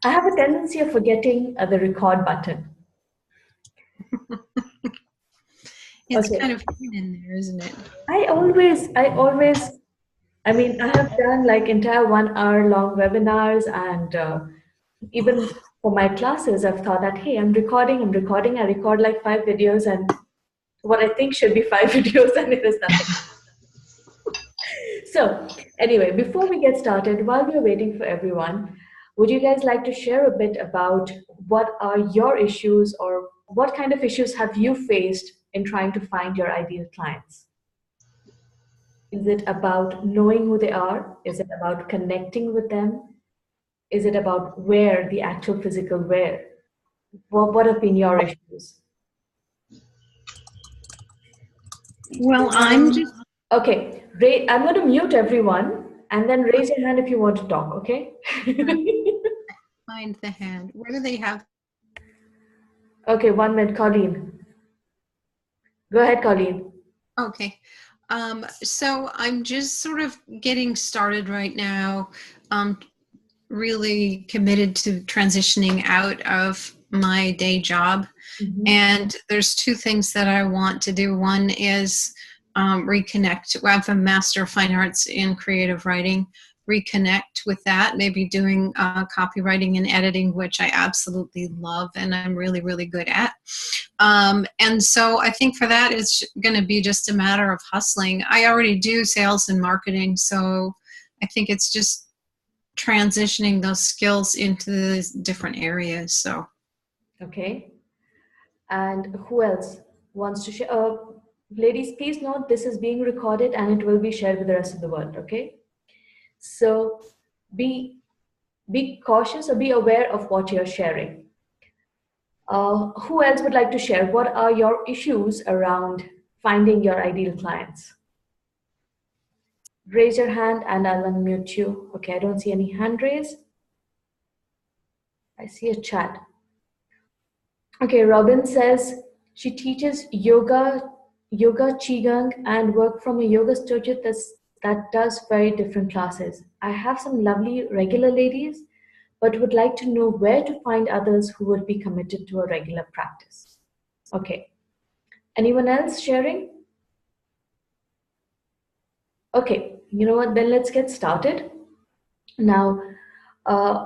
I have a tendency of forgetting the record button. It's Okay. kind of hidden in there, isn't it? I mean, I have done like entire 1 hour long webinars, and even for my classes, I've thought that, hey, I'm recording, I record like 5 videos, and what I think should be 5 videos, and it is nothing. So, anyway, before we get started, while we're waiting for everyone, would you guys like to share a bit about what are your issues, or what kind of issues have you faced in trying to find your ideal clients? Is it about knowing who they are? Is it about connecting with them? Is it about where, the actual physical where? What have been your issues? Well, I'm just Okay, I'm going to mute everyone and then raise your hand if you want to talk, okay? trying to find the hand. Where do they have? Okay, 1 minute, Colleen. Go ahead, Colleen. Okay. So I'm just sort of getting started right now. Really committed to transitioning out of my day job. Mhm. And there's two things that I want to do. One is reconnect. I have a Master of Fine Arts in Creative Writing. Reconnect with that, maybe doing copywriting and editing, which I absolutely love and I'm really, really good at. And so I think for that, it's going to be just a matter of hustling. I already do sales and marketing, so I think it's just transitioning those skills into the different areas. So Okay. And who else wants to share? Ladies, please note this is being recorded and it will be shared with the rest of the world, okay? So be be cautious or be aware of what you're sharing. Who else would like to share? What are your issues around finding your ideal clients? Raise your hand and I'll unmute you. Okay, I don't see any hand raised. I see a chat. Okay, Robin says she teaches yoga, qigong, and work from a yoga studio that does very different classes. I have some lovely regular ladies, but would like to know where to find others who would be committed to a regular practice. Okay, anyone else sharing? Okay, you know what? Then let's get started. Now,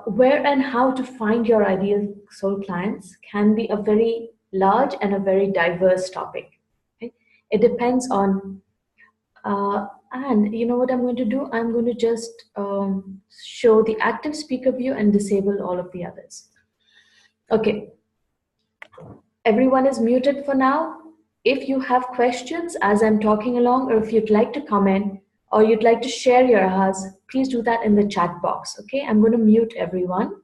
where and how to find your ideal soul clients can be a very large and a very diverse topic. Okay? It depends on, and you know what I'm going to do? I'm going to just show the active speaker view and disable all of the others. Okay, everyone is muted for now. If you have questions as I'm talking along, or if you'd like to comment, or you'd like to share your ahas, please do that in the chat box. Okay, I'm going to mute everyone.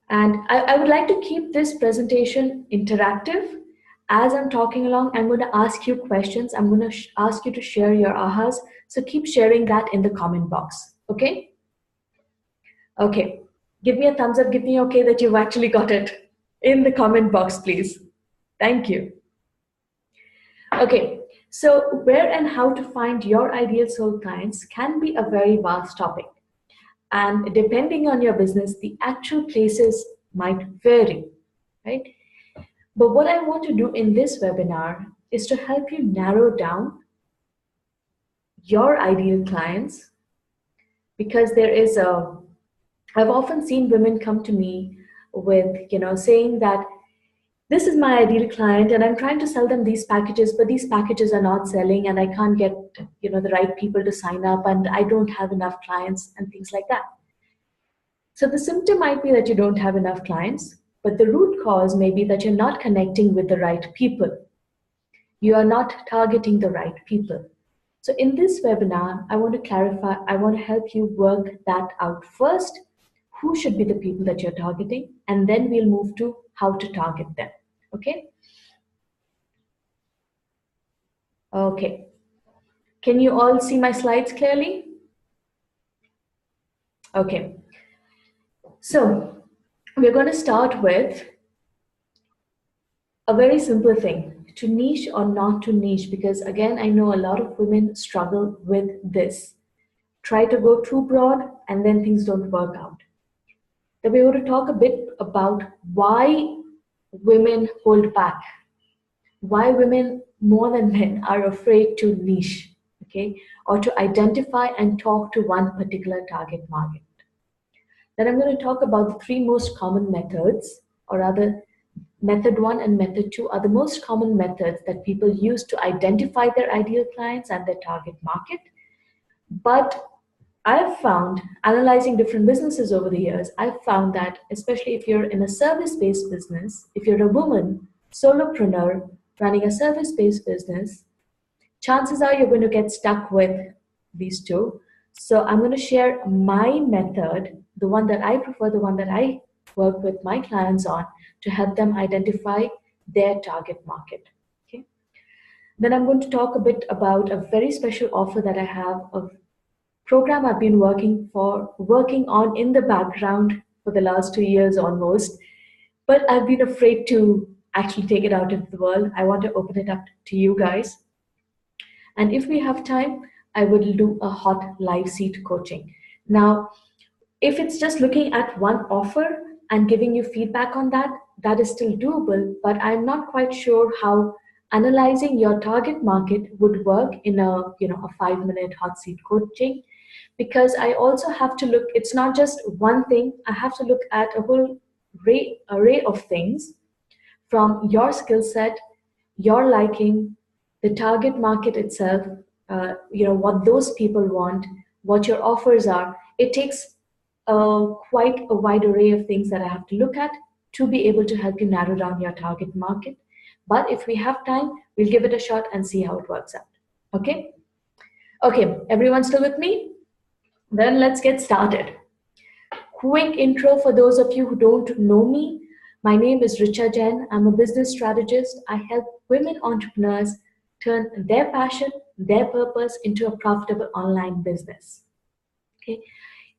And I would like to keep this presentation interactive. As I'm talking along, I'm going to ask you questions. I'm going to ask you to share your ahas. So keep sharing that in the comment box. Okay? Okay. Give me a thumbs up. Give me okay that you've actually got it in the comment box, please. Thank you. Okay. So where and how to find your ideal soul clients can be a very vast topic. And depending on your business, the actual places might vary, right? But what I want to do in this webinar is to help you narrow down your ideal clients, because there is a, I've often seen women come to me with, saying that this is my ideal client and I'm trying to sell them these packages, but these packages are not selling and I can't get, the right people to sign up and I don't have enough clients and things like that. So the symptom might be that you don't have enough clients, but the root cause may be that you're not connecting with the right people. You are not targeting the right people. So in this webinar, I want to clarify, I want to help you work that out first. Who should be the people that you're targeting? And then we'll move to how to target them. Okay? Okay. Can you all see my slides clearly? Okay. So we're going to start with a very simple thing, to niche or not to niche, because again, I know a lot of women struggle with this. try to go too broad, and then things don't work out. Then we want to talk a bit about why women hold back, why women more than men are afraid to niche, okay, or to identify and talk to one particular target market. Then I'm going to talk about the three most common methods, or rather, method one and method two are the most common methods that people use to identify their ideal clients and their target market. But I've found, analyzing different businesses over the years, I've found that especially if you're in a service-based business, if you're a woman, solopreneur running a service-based business, chances are you're going to get stuck with these two. So I'm going to share my method, the one that I prefer, the one that I work with my clients on to help them identify their target market. Okay. Then I'm going to talk a bit about a very special offer that I have, a program I've been working on in the background for the last 2 years almost, but I've been afraid to actually take it out into the world. I want to open it up to you guys. And if we have time, I will do a hot live seat coaching. Now, if it's just looking at one offer and giving you feedback on that, that is still doable, but I'm not quite sure how analyzing your target market would work in a 5-minute hot seat coaching, because I also have to look, it's not just one thing, I have to look at a whole array of things from your skill set, your liking, the target market itself, what those people want, what your offers are. It takes quite a wide array of things that I have to look at to be able to help you narrow down your target market. But if we have time, we'll give it a shot and see how it works out. Okay? Okay, everyone still with me? Then let's get started. Quick intro for those of you who don't know me. My name is Richa Jain. I'm a business strategist. I help women entrepreneurs turn their passion, their purpose into a profitable online business. Okay.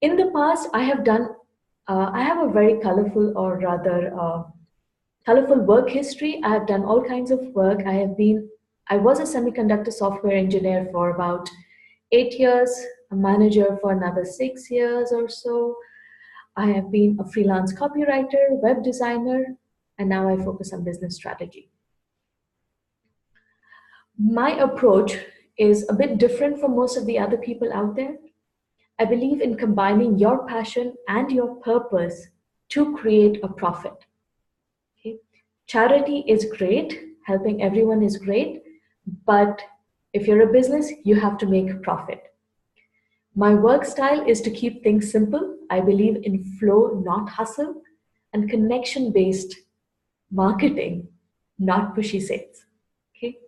In the past, I have a very colorful, or rather colorful work history. I have done all kinds of work. I was a semiconductor software engineer for about 8 years, a manager for another 6 years or so. I have been a freelance copywriter, web designer, and now I focus on business strategy. My approach is a bit different from most of the other people out there. I believe in combining your passion and your purpose to create a profit. Okay? Charity is great, helping everyone is great, but if you're a business, you have to make profit. My work style is to keep things simple. I believe in flow, not hustle, and connection-based marketing, not pushy sales. Okay,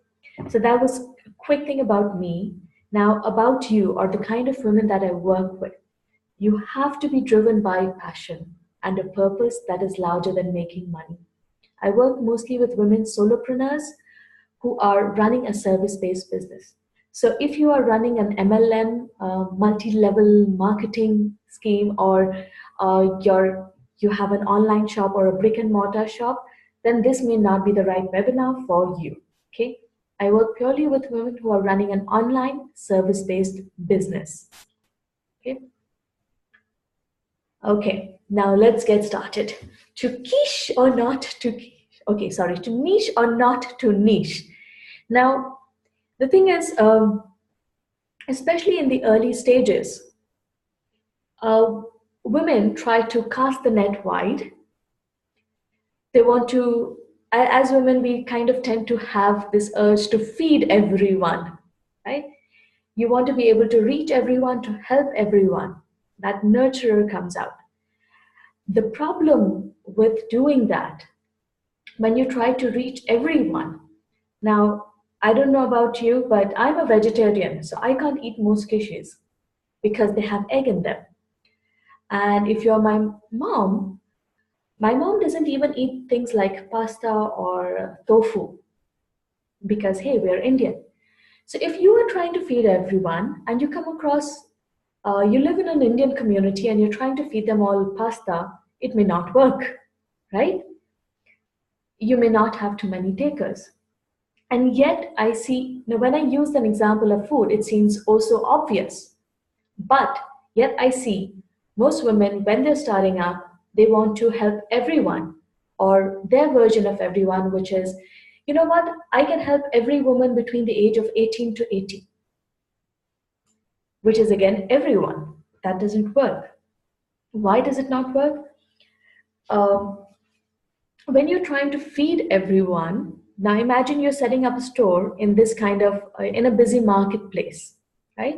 so that was a quick thing about me. Now about you, or the kind of women that I work with. You have to be driven by passion and a purpose that is larger than making money. I work mostly with women solopreneurs who are running a service-based business. So if you are running an MLM, multi-level marketing scheme, or you have an online shop or a brick and mortar shop, then this may not be the right webinar for you. Okay, I work purely with women who are running an online service-based business. Okay. Okay, now let's get started. To quiche or not to quiche? Okay, sorry, to niche or not to niche. Now, the thing is, especially in the early stages, women try to cast the net wide. They want to, as women, we kind of tend to have this urge to feed everyone, right? You want to be able to reach everyone, to help everyone. That nurturer comes out. The problem with doing that, when you try to reach everyone, now, I don't know about you, but I'm a vegetarian, so I can't eat most kishes because they have egg in them. And if you're my mom doesn't even eat things like pasta or tofu because, hey, we're Indian. So if you are trying to feed everyone and you come across, you live in an Indian community and you're trying to feed them all pasta, it may not work, right? You may not have too many takers. And yet I see, now when I use an example of food, it seems also obvious. But yet I see most women, when they're starting up, they want to help everyone or their version of everyone, which is, you know what, I can help every woman between the age of 18 to 80, which is again everyone. That doesn't work. Why does it not work? Um, when you're trying to feed everyone, now imagine you're setting up a store in this kind of, in a busy marketplace, right?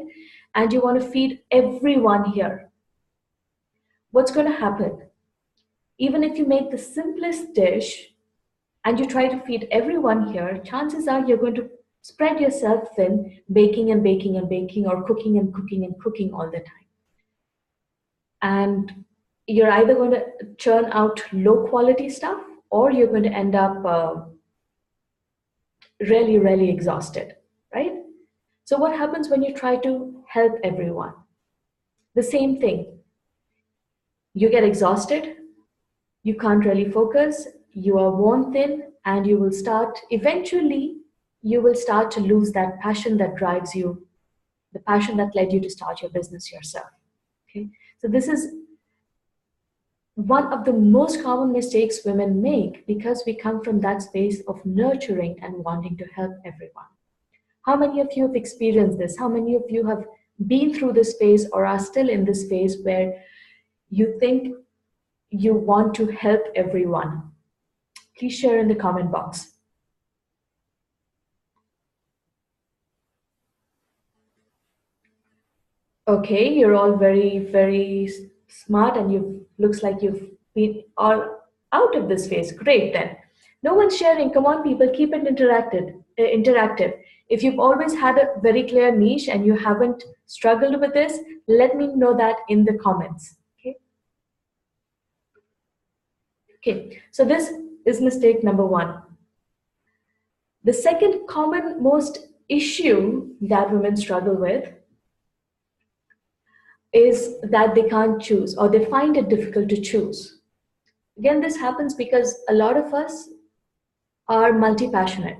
And you want to feed everyone here. What's going to happen? Even if you make the simplest dish and you try to feed everyone here, chances are you're going to spread yourself thin, baking and baking and baking, or cooking and cooking and cooking all the time. And you're either going to churn out low quality stuff, or you're going to end up really, really exhausted, right? So, what happens when you try to help everyone? The same thing. You get exhausted, you can't really focus, you are worn thin, and you will start, eventually, you will start to lose that passion that drives you, the passion that led you to start your business yourself. Okay. So, this is one of the most common mistakes women make because we come from that space of nurturing and wanting to help everyone. How many of you have experienced this? How many of you have been through this phase or are still in this phase where you think you want to help everyone? Please share in the comment box. Okay, you're all very, very smart, and you looks like you've been all out of this phase. Great then. No one's sharing. Come on, people, keep it interactive. If you've always had a very clear niche and you haven't struggled with this, let me know that in the comments. Okay. Okay. So this is mistake number one. The second common most issue that women struggle with is that they can't choose or they find it difficult to choose. Again, this happens because a lot of us are multi passionate.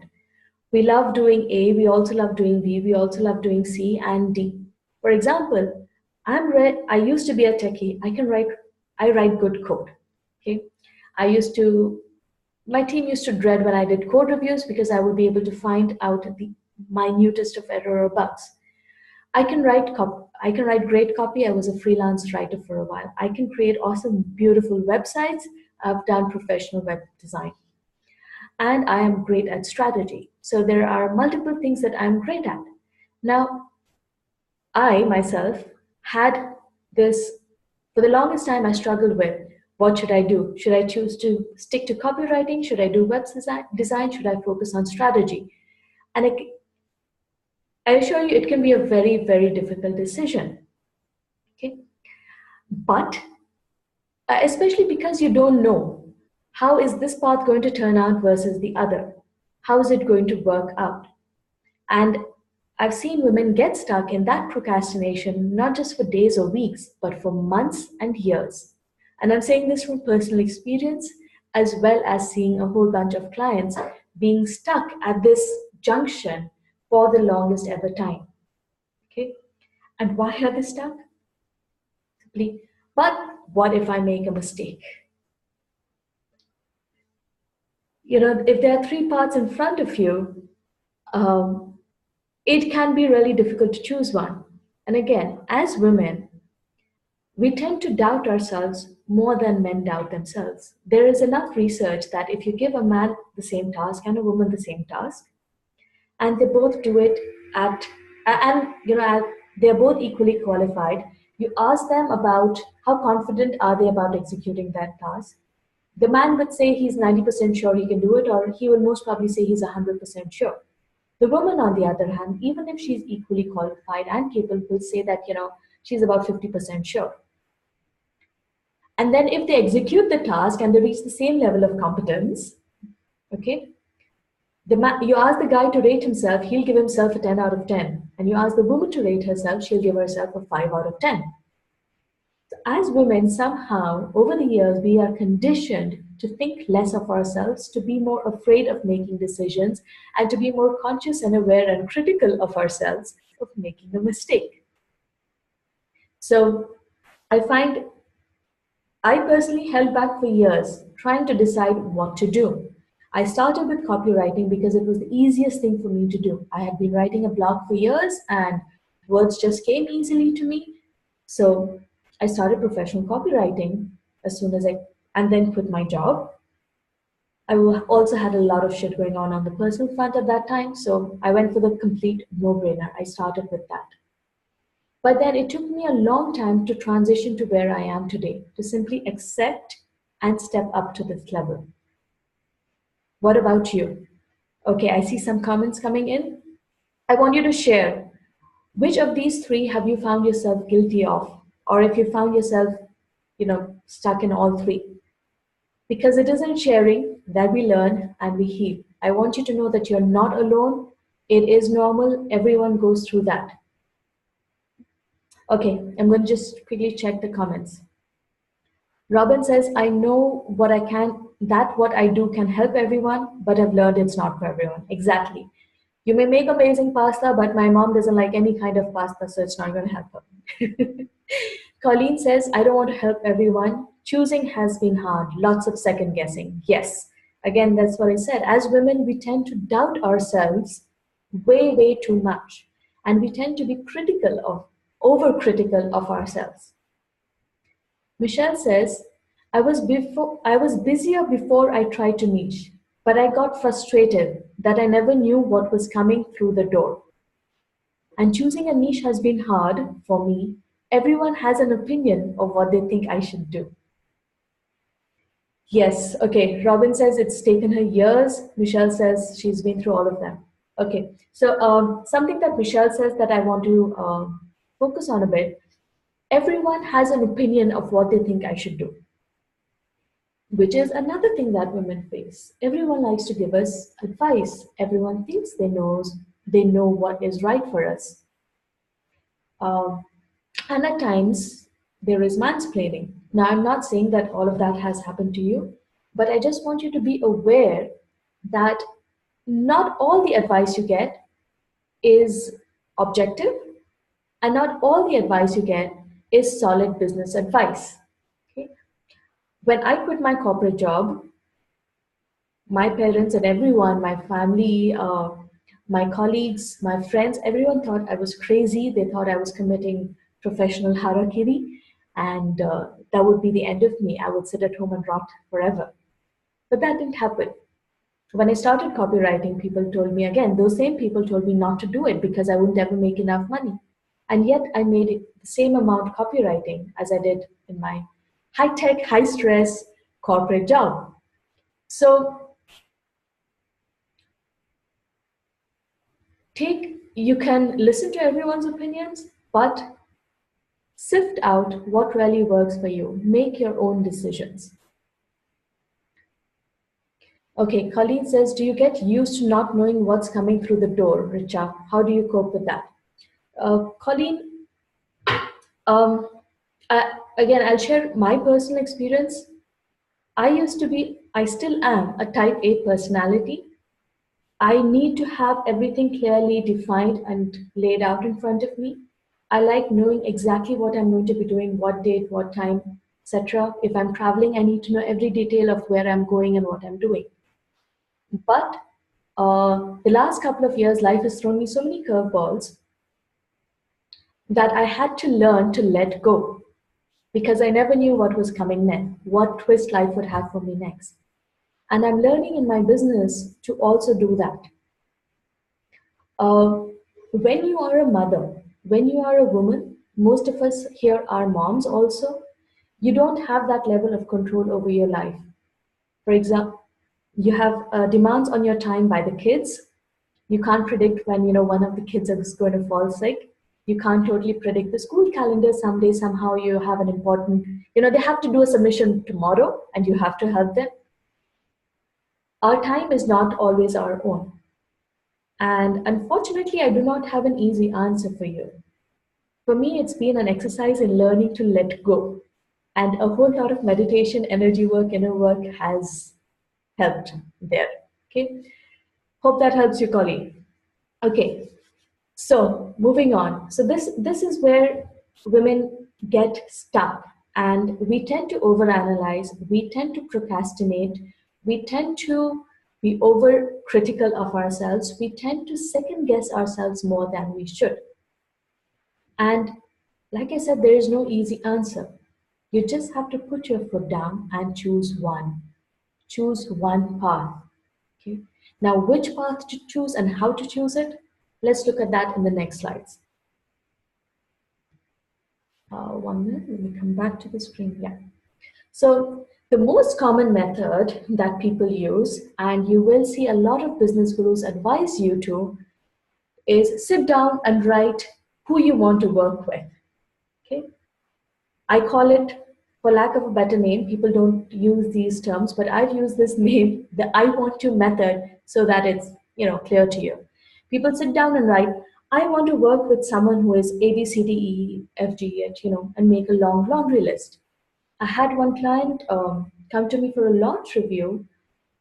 We love doing A, we also love doing B, we also love doing C and D. For example, I used to be a techie. I write good code. Okay. I used to, my team used to dread when I did code reviews because I would be able to find out the minutest of error or bugs. I can write great copy. I was a freelance writer for a while. I can create awesome, beautiful websites. I've done professional web design. And I am great at strategy. So there are multiple things that I'm great at. Now, I myself had this, for the longest time, I struggled with what should I do? Should I choose to stick to copywriting? Should I do web design? Should I focus on strategy? And I assure you, it can be a very, very difficult decision. Okay. But especially because you don't know how is this path going to turn out versus the other. How is it going to work out? And I've seen women get stuck in that procrastination, not just for days or weeks, but for months and years. And I'm saying this from personal experience, as well as seeing a whole bunch of clients being stuck at this junction for the longest ever time. Okay. And why are they stuck? Simply, but what if I make a mistake? You know, if there are three paths in front of you, um, it can be really difficult to choose one. And again, as women, we tend to doubt ourselves more than men doubt themselves. There is enough research that if you give a man the same task and a woman the same task, and they both do it and they're both equally qualified, you ask them about how confident are they about executing that task. The man would say he's 90% sure he can do it, or he will most probably say he's 100% sure. The woman, on the other hand, even if she's equally qualified and capable, will say that, she's about 50% sure. And then if they execute the task and they reach the same level of competence, okay, you ask the guy to rate himself, he'll give himself a 10 out of 10. And you ask the woman to rate herself, she'll give herself a 5 out of 10. As women, somehow, over the years, we are conditioned to think less of ourselves, to be more afraid of making decisions, and to be more conscious and aware and critical of ourselves of making a mistake. So I find I personally held back for years, trying to decide what to do. I started with copywriting because it was the easiest thing for me to do. I had been writing a blog for years and words just came easily to me. So I started professional copywriting as soon as I, and then quit my job. Also had a lot of shit going on the personal front at that time. So I went for the complete no brainer. I started with that. But then it took me a long time to transition to where I am today, to simply accept and step up to this level. What about you? Okay, I see some comments coming in. I want you to share which of these three have you found yourself guilty of, or if you found yourself, stuck in all three. Because it is in sharing that we learn and we heal. I want you to know that you're not alone. It is normal. Everyone goes through that. Okay, I'm going to just quickly check the comments. Robin says, I know that what I do can help everyone, but I've learned it's not for everyone. Exactly. You may make amazing pasta, but my mom doesn't like any kind of pasta, so it's not going to help her. Colleen says, I don't want to help everyone. Choosing has been hard, lots of second guessing. Yes, again, that's what I said. As women, we tend to doubt ourselves way, way too much. And we tend to be overcritical of ourselves. Michelle says, I was busier before I tried to niche, but I got frustrated that I never knew what was coming through the door. And choosing a niche has been hard for me. Everyone has an opinion of what they think I should do. Yes, okay. Robin says it's taken her years. Michelle says she's been through all of them. Okay, so something that Michelle says that I want to focus on a bit. Everyone has an opinion of what they think I should do, which is another thing that women face. Everyone likes to give us advice. Everyone thinks they know what is right for us. Um, and at times there is mansplaining. Now, I'm not saying that all of that has happened to you, but I just want you to be aware that not all the advice you get is objective, and not all the advice you get is solid business advice. Okay? When I quit my corporate job, my parents and everyone, my family, my colleagues, my friends, everyone thought I was crazy. They thought I was committing professional harakiri, and that would be the end of me. I would sit at home and rot forever. But that didn't happen. When I started copywriting, people told me again, those same people told me not to do it because I wouldn't ever make enough money. And yet I made it the same amount copywriting as I did in my high tech, high stress corporate job. So you can listen to everyone's opinions, but sift out what really works for you. Make your own decisions. Okay, Colleen says, do you get used to not knowing what's coming through the door, Richa? How do you cope with that? Colleen, um, again, I'll share my personal experience. I still am a type A personality. I need to have everything clearly defined and laid out in front of me. I like knowing exactly what I'm going to be doing, what date, what time, etc. If I'm traveling, I need to know every detail of where I'm going and what I'm doing. But the last couple of years, life has thrown me so many curveballs that I had to learn to let go because I never knew what was coming next, what twist life would have for me next. And I'm learning in my business to also do that. Uh, when you are a mother, when you are a woman, most of us here are moms also, you don't have that level of control over your life. For example, you have demands on your time by the kids. You can't predict when one of the kids is going to fall sick. You can't totally predict the school calendar. Someday, somehow, you have an important, they have to do a submission tomorrow, and you have to help them. Our time is not always our own. And unfortunately, I do not have an easy answer for you. For me, it's been an exercise in learning to let go. And a whole lot of meditation, energy work, inner work has helped there. Okay. Hope that helps you, Colleen. Okay. So moving on. So this is where women get stuck, and we tend to overanalyze, we tend to procrastinate, we tend to be overcritical of ourselves, we tend to second guess ourselves more than we should. And like I said, there is no easy answer. You just have to put your foot down and choose one. Choose one path. Okay. Now, which path to choose and how to choose it? Let's look at that in the next slides. 1 minute, let me come back to the screen. Yeah. So the most common method that people use, and you will see a lot of business gurus advise you to, is sit down and write who you want to work with. Okay. I call it, for lack of a better name, people don't use these terms, but I've used this name, the I want to method, so that it's clear to you. People sit down and write, I want to work with someone who is A, B, C, D, E, F, G, H, and make a long laundry list. I had one client come to me for a launch review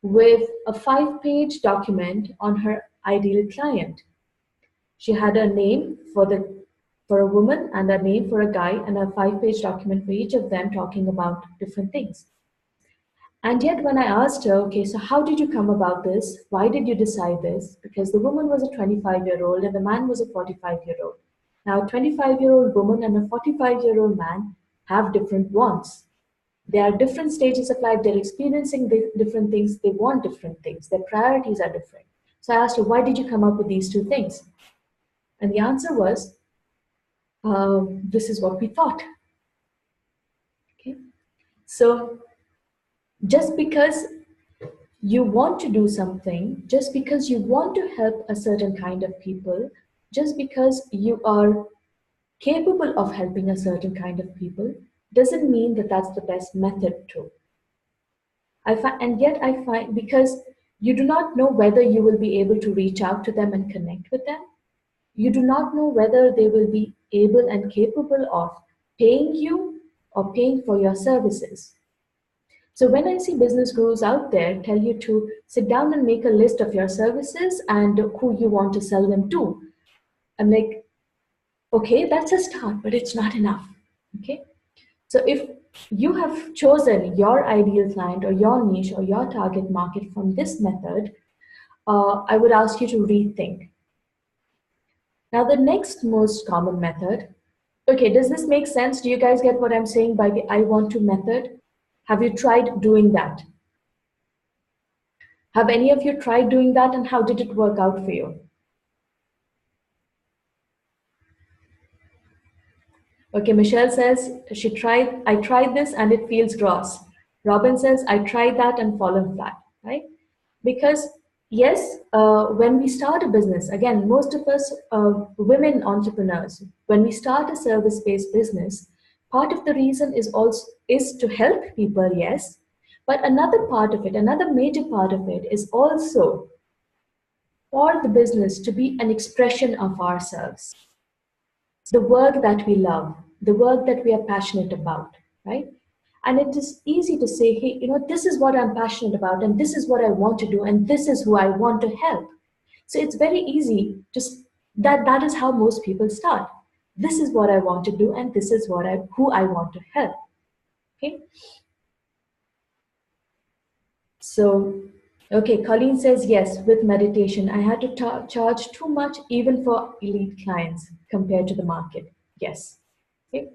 with a 5-page document on her ideal client. She had a name for a woman and a name for a guy, and a 5-page document for each of them talking about different things. And yet when I asked her, okay, so how did you come about this? Why did you decide this? Because the woman was a 25-year-old and the man was a 45-year-old. Now, a 25-year-old woman and a 45-year-old man have different wants. They are different stages of life. They're experiencing different things. They want different things. Their priorities are different. So I asked her, why did you come up with these two things? And the answer was, this is what we thought. Okay. So just because you want to do something, just because you want to help a certain kind of people, just because you are capable of helping a certain kind of people, doesn't mean that that's the best method too. And yet I find, because you do not know whether you will be able to reach out to them and connect with them, you do not know whether they will be able and capable of paying you or paying for your services. So when I see business gurus out there tell you to sit down and make a list of your services and who you want to sell them to, I'm like, okay, that's a start, but it's not enough. Okay. So if you have chosen your ideal client or your niche or your target market from this method, I would ask you to rethink. Now, the next most common method, okay, does this make sense? Do you guys get what I'm saying by the I want to method? Have you tried doing that? Have any of you tried doing that, and how did it work out for you? Okay, Michelle says I tried this and it feels gross. Robin says, I tried that and fallen flat, right? Because yes, when we start a business, again, most of us women entrepreneurs, when we start a service-based business, part of the reason is to help people, yes, but another part of it, another major part of it, is also for the business to be an expression of ourselves, the work that we love, the work that we are passionate about, right? And it is easy to say, hey, this is what I'm passionate about, and this is what I want to do, and this is who I want to help. So it's very easy that is how most people start. This is what I want to do, and this is who I want to help. Okay. So, okay, Colleen says yes, with meditation. I had to charge too much even for elite clients compared to the market. Yes. Okay.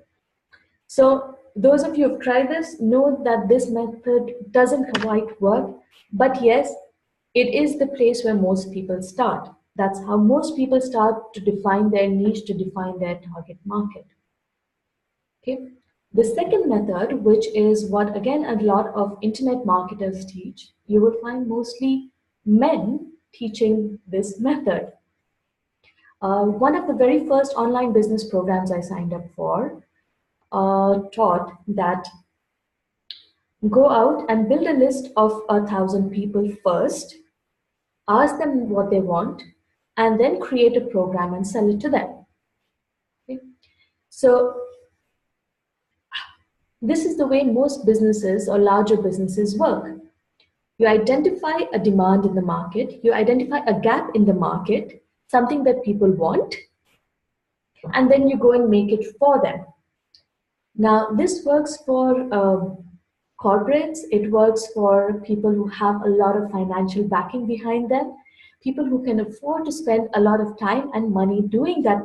So those of you who've tried this know that this method doesn't quite work, but yes, it is the place where most people start. That's how most people start to define their niche, to define their target market. Okay. The second method, which is what again a lot of internet marketers teach, you will find mostly men teaching this method. One of the very first online business programs I signed up for taught that go out and build a list of 1,000 people first, ask them what they want, and then create a program and sell it to them. Okay? So this is the way most businesses or larger businesses work. You identify a demand in the market, you identify a gap in the market, something that people want, and then you go and make it for them. Now, this works for corporates, it works for people who have a lot of financial backing behind them, people who can afford to spend a lot of time and money doing that,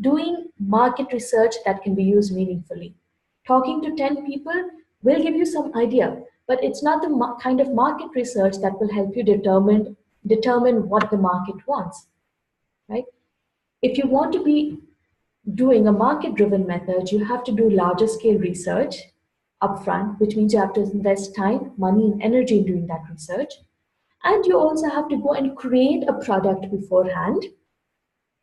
doing market research that can be used meaningfully. Talking to 10 people will give you some idea, but it's not the kind of market research that will help you determine what the market wants, right? If you want to be doing a market driven method, you have to do larger scale research upfront, which means you have to invest time, money, and energy in doing that research. And you also have to go and create a product beforehand,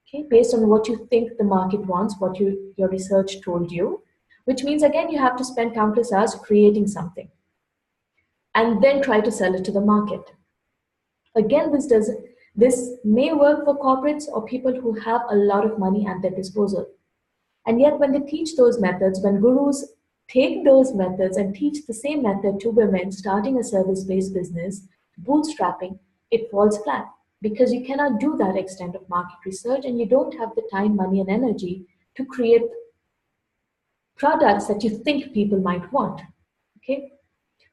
okay, based on what you think the market wants, what your research told you, which means again you have to spend countless hours creating something and then try to sell it to the market. Again, this may work for corporates or people who have a lot of money at their disposal. And yet, when they teach those methods, when gurus take those methods and teach the same method to women starting a service based business, bootstrapping, it falls flat because you cannot do that extent of market research and you don't have the time, money, and energy to create products that you think people might want. Okay?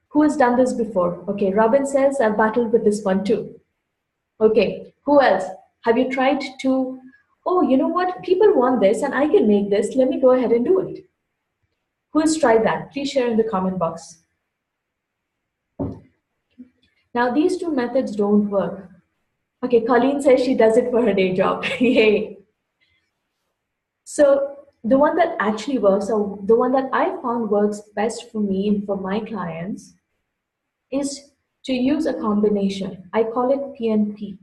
Who has done this before? Okay, Robin says, I've battled with this one too. Okay, who else? Have you tried to, oh, you know what? People want this and I can make this. Let me go ahead and do it. Who has tried that? Please share in the comment box. Now, these two methods don't work. Okay, Colleen says she does it for her day job. Yay. So, the one that actually works, or the one that I found works best for me and for my clients, is to use a combination. I call it PNP,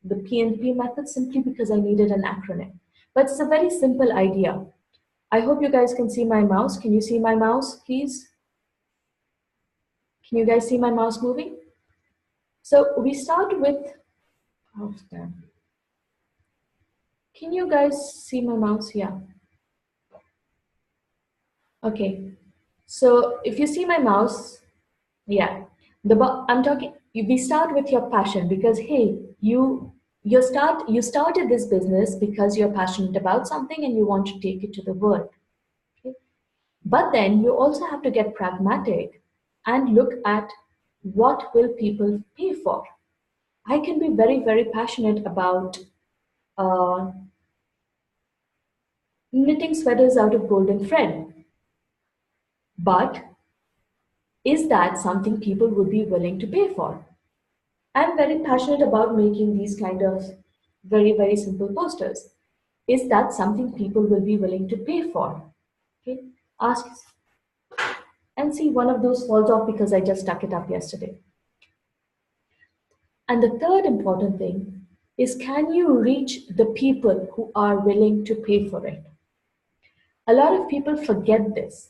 the PNP method, simply because I needed an acronym. But it's a very simple idea. I hope you guys can see my mouse. Can you see my mouse, please? Can you guys see my mouse moving? So we start with, oh, damn. Can you guys see my mouse? Yeah. Okay. So if you see my mouse, yeah, I'm talking. We start with your passion because hey, you started this business because you're passionate about something and you want to take it to the world. Okay? But then you also have to get pragmatic and look at what will people pay for. I can be very, very passionate about uh, knitting sweaters out of golden thread. But is that something people would be willing to pay for? I'm very passionate about making these kind of very, very simple posters. Is that something people will be willing to pay for? Okay, ask and see one of those falls off because I just stuck it up yesterday. And the third important thing is can you reach the people who are willing to pay for it? A lot of people forget this.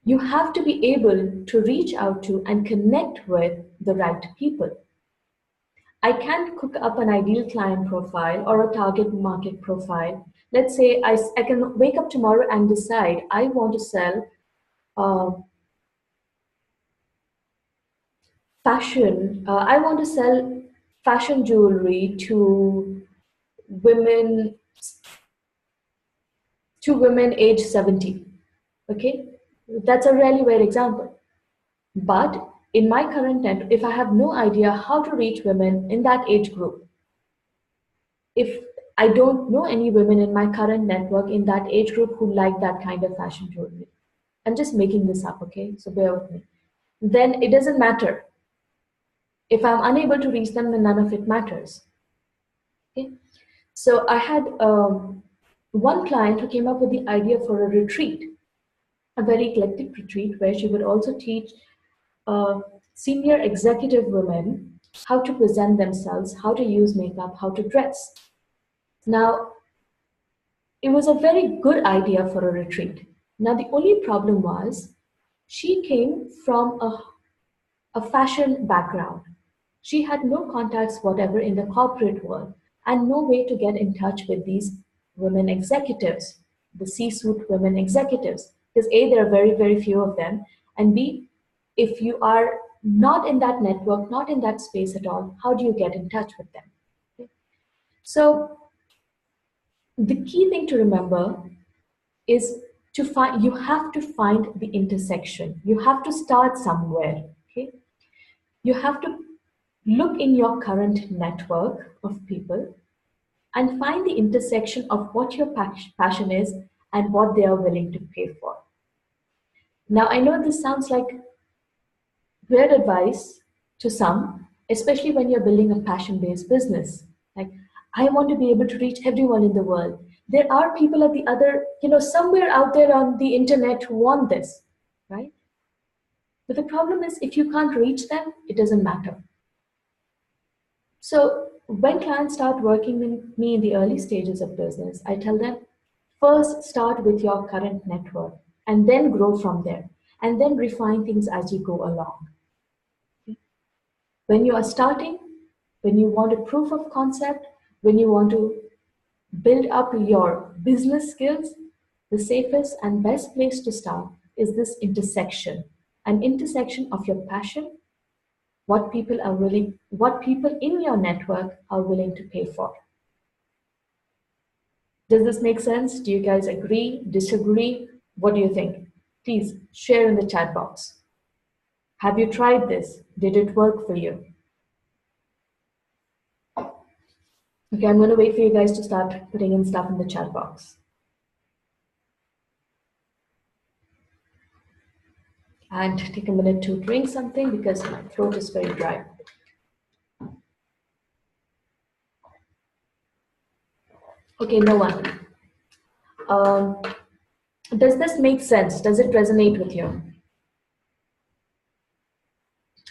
You have to be able to reach out to and connect with the right people. I can't cook up an ideal client profile or a target market profile. Let's say I can wake up tomorrow and decide I want to sell uh, I want to sell fashion jewelry women to women age 70. Okay, that's a really weird example. But in my current net, if I have no idea how to reach women in that age group, if I don't know any women in my current network in that age group who like that kind of fashion jewelry, I'm just making this up, okay? So bear with me. Then it doesn't matter. If I'm unable to reach them, then none of it matters. Okay? So I had one client who came up with the idea for a retreat, a very eclectic retreat where she would also teach senior executive women how to present themselves, how to use makeup, how to dress. Now, it was a very good idea for a retreat. Now, the only problem was she came from a fashion background. She had no contacts whatever in the corporate world and no way to get in touch with these women executives, the C-suite women executives. Because A, there are very, very few of them, and B, if you are not in that network, not in that space at all, how do you get in touch with them? Okay. So the key thing to remember is You have to find the intersection. You have to start somewhere. Okay, you have to look in your current network of people and find the intersection of what your passion is and what they are willing to pay for. Now, I know this sounds like weird advice to some, especially when you're building a passion based business. Like, I want to be able to reach everyone in the world. There are people at the other, somewhere out there on the internet who want this, right? But the problem is, if you can't reach them, it doesn't matter. So when clients start working with me in the early stages of business, I tell them first start with your current network and then grow from there and then refine things as you go along. When you are starting, when you want a proof of concept, when you want to build up your business skills, the safest and best place to start is this intersection, an intersection of your passion, what people in your network are willing to pay for. Does this make sense? Do you guys agree, disagree? What do you think? Please share in the chat box. Have you tried this? Did it work for you? Okay, I'm going to wait for you guys to start putting in stuff in the chat box. And take a minute to drink something because my throat is very dry. Okay, no one. Does this make sense? Does it resonate with you?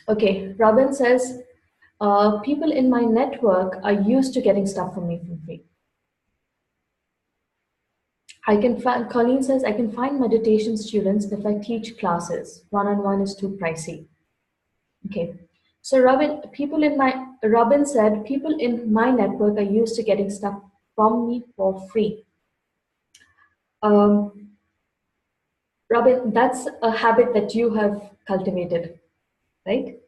Okay, Robin says, people in my network are used to getting stuff from me for free. Colleen says, I can find meditation students if I teach classes. One-on-one is too pricey. Okay. So Robin said, people in my network are used to getting stuff from me for free. Robin, that's a habit that you have cultivated, right?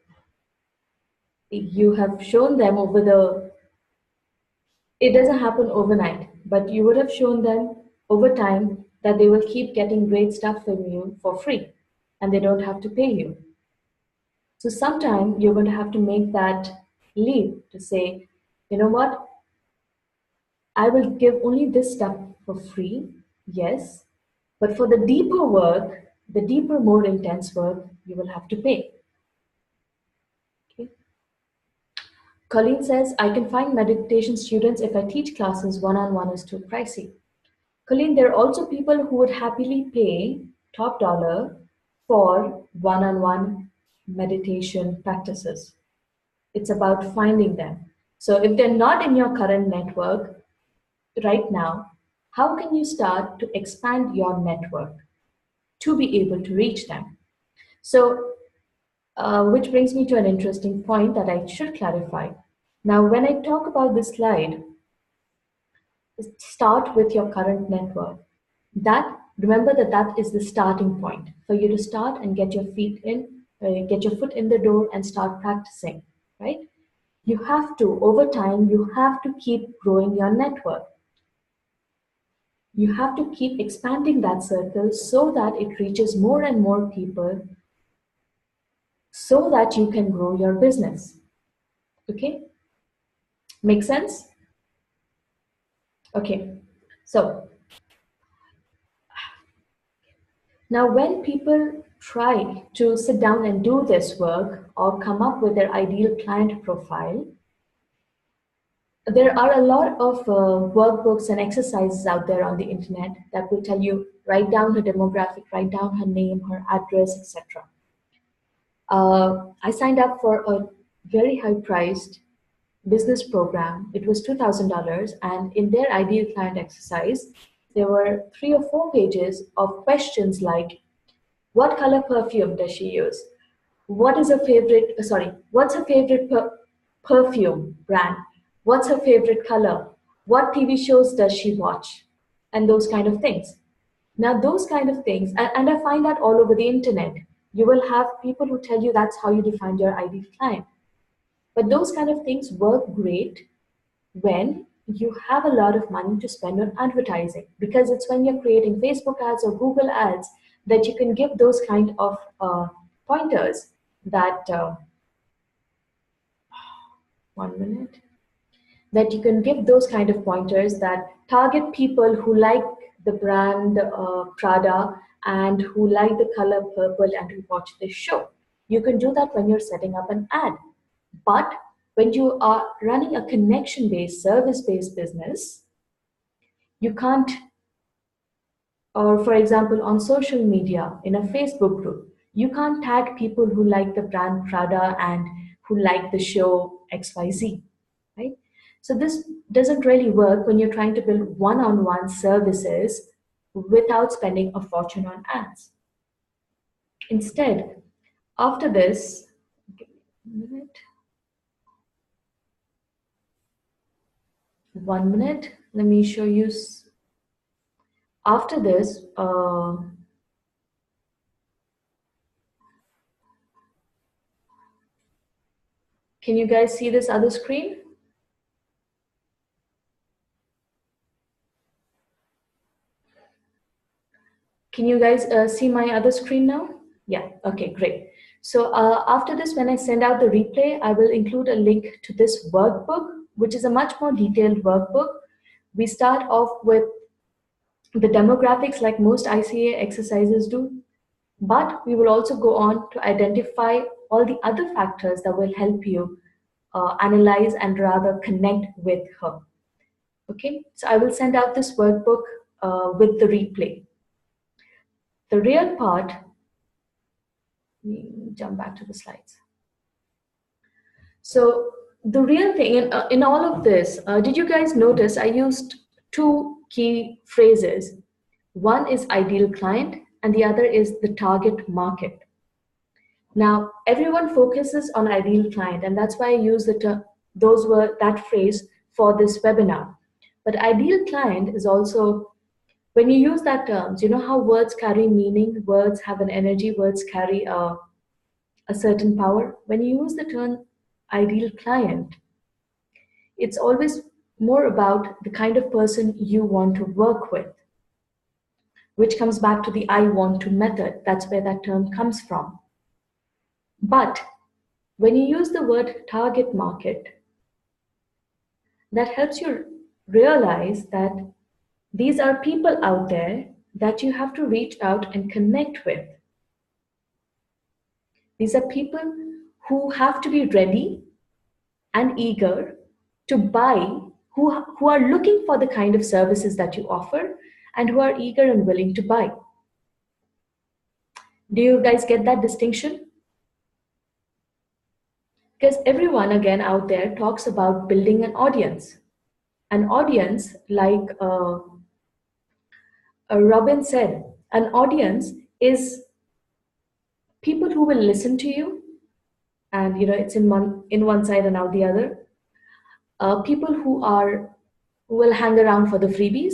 You have shown them it doesn't happen overnight, but you would have shown them over time that they will keep getting great stuff from you for free and they don't have to pay you. So sometime you're going to have to make that leap to say, you know what, I will give only this stuff for free, yes, but for the deeper work, the deeper, more intense work, you will have to pay. Okay. Colleen says, I can find meditation students if I teach classes, one-on-one is too pricey. Colleen, there are also people who would happily pay top dollar for one-on-one meditation practices. It's about finding them. So if they're not in your current network right now, how can you start to expand your network to be able to reach them? So, which brings me to an interesting point that I should clarify. Now, when I talk about this slide, start with your current network. Remember that is the starting point for you to start and get your get your foot in the door and start practicing, right? You have to, over time, you have to keep growing your network. You have to keep expanding that circle so that it reaches more and more people so that you can grow your business. Okay? Make sense? Okay. So, now when people try to sit down and do this work or come up with their ideal client profile, there are a lot of workbooks and exercises out there on the internet that will tell you write down her demographic, write down her name, her address, etc. I signed up for a very high priced business program. It was $2,000, and in their ideal client exercise, there were 3 or 4 pages of questions like, what color perfume does she use? What's her favorite perfume brand? What's her favorite color? What TV shows does she watch? And those kind of things. Now, those kind of things, and I find that all over the internet. You will have people who tell you that's how you define your ideal client. But those kind of things work great when you have a lot of money to spend on advertising, because it's when you're creating Facebook ads or Google ads that you can give those kind of pointers that, 1 minute, that you can give those kind of pointers that target people who like the brand Prada and who like the color purple and who watch this show. You can do that when you're setting up an ad. But when you are running a connection based, service based business, you can't, or for example, on social media, in a Facebook group, you can't tag people who like the brand Prada and who like the show XYZ, right? So this doesn't really work when you're trying to build one-on-one services without spending a fortune on ads. Instead, after this, give me a minute, 1 minute, let me show you. After this, can you guys see this other screen? Can you guys see my other screen now? Yeah, okay, great. So after this, when I send out the replay, I will include a link to this workbook, which is a much more detailed workbook. We start off with the demographics like most ICA exercises do, but we will also go on to identify all the other factors that will help you analyze and rather connect with her. Okay, so I will send out this workbook with the replay. The real part, let me jump back to the slides. So the real thing in all of this, did you guys notice I used two key phrases? One is ideal client and the other is the target market. Now, everyone focuses on ideal client, and that's why I use that phrase for this webinar. But ideal client is also, when you use that terms, you know how words carry meaning, words have an energy, words carry a certain power. When you use the term ideal client, it's always more about the kind of person you want to work with, which comes back to the I want to method. That's where that term comes from. But when you use the word target market, that helps you realize that these are people out there that you have to reach out and connect with. These are people who have to be ready and eager to buy, who are looking for the kind of services that you offer and who are eager and willing to buy. Do you guys get that distinction? Because everyone, again, out there talks about building an audience. An audience, like Robin said, an audience is people who will listen to you, and it's in one side and out the other. People who will hang around for the freebies,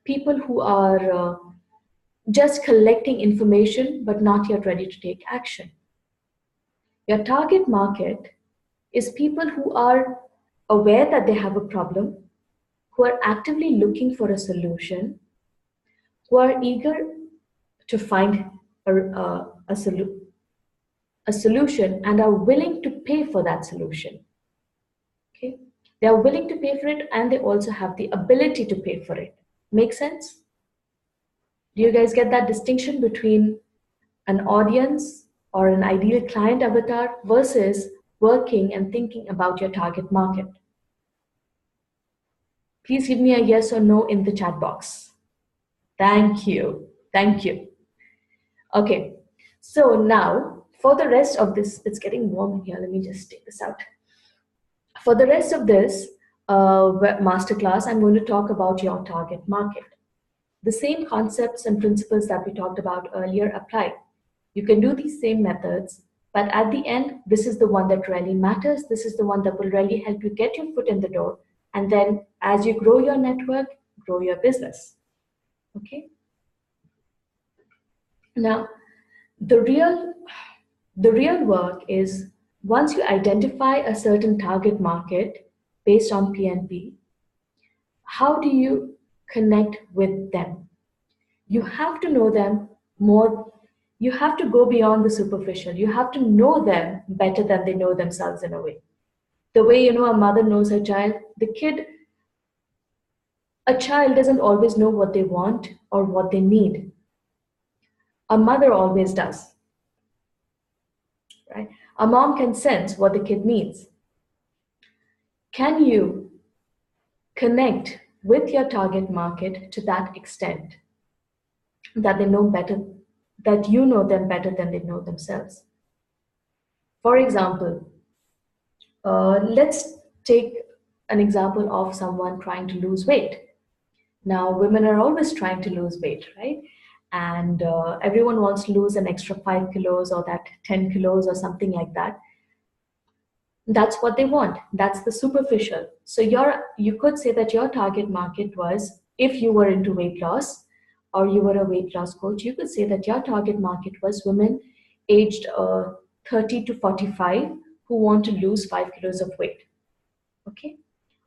people who are just collecting information but not yet ready to take action. Your target market is people who are aware that they have a problem, who are actively looking for a solution, who are eager to find a solution and are willing to pay for that solution. Okay, they are willing to pay for it and they also have the ability to pay for it. Make sense? Do you guys get that distinction between an audience or an ideal client avatar versus working and thinking about your target market? Please give me a yes or no in the chat box. Thank you. Thank you. Okay, so now for the rest of this, it's getting warm here. Let me just take this out. For the rest of this masterclass, I'm going to talk about your target market. The same concepts and principles that we talked about earlier apply. You can do these same methods, but at the end, this is the one that really matters. This is the one that will really help you get your foot in the door. And then as you grow your network, grow your business. Okay? Now, the real work is once you identify a certain target market based on PNP, how do you connect with them? You have to know them more. You have to go beyond the superficial. You have to know them better than they know themselves in a way. The way, a mother knows her child, a child doesn't always know what they want or what they need. A mother always does, right? A mom can sense what the kid needs. Can you connect with your target market to that extent that they know better, that you know them better than they know themselves? For example, let's take an example of someone trying to lose weight. Now, women are always trying to lose weight, right? And everyone wants to lose an extra 5 kilos or that 10 kilos or something like that. That's what they want. That's the superficial. So you could say that your target market was, if you were into weight loss or you were a weight loss coach, you could say that your target market was women aged 30 to 45 who want to lose 5 kilos of weight. Okay.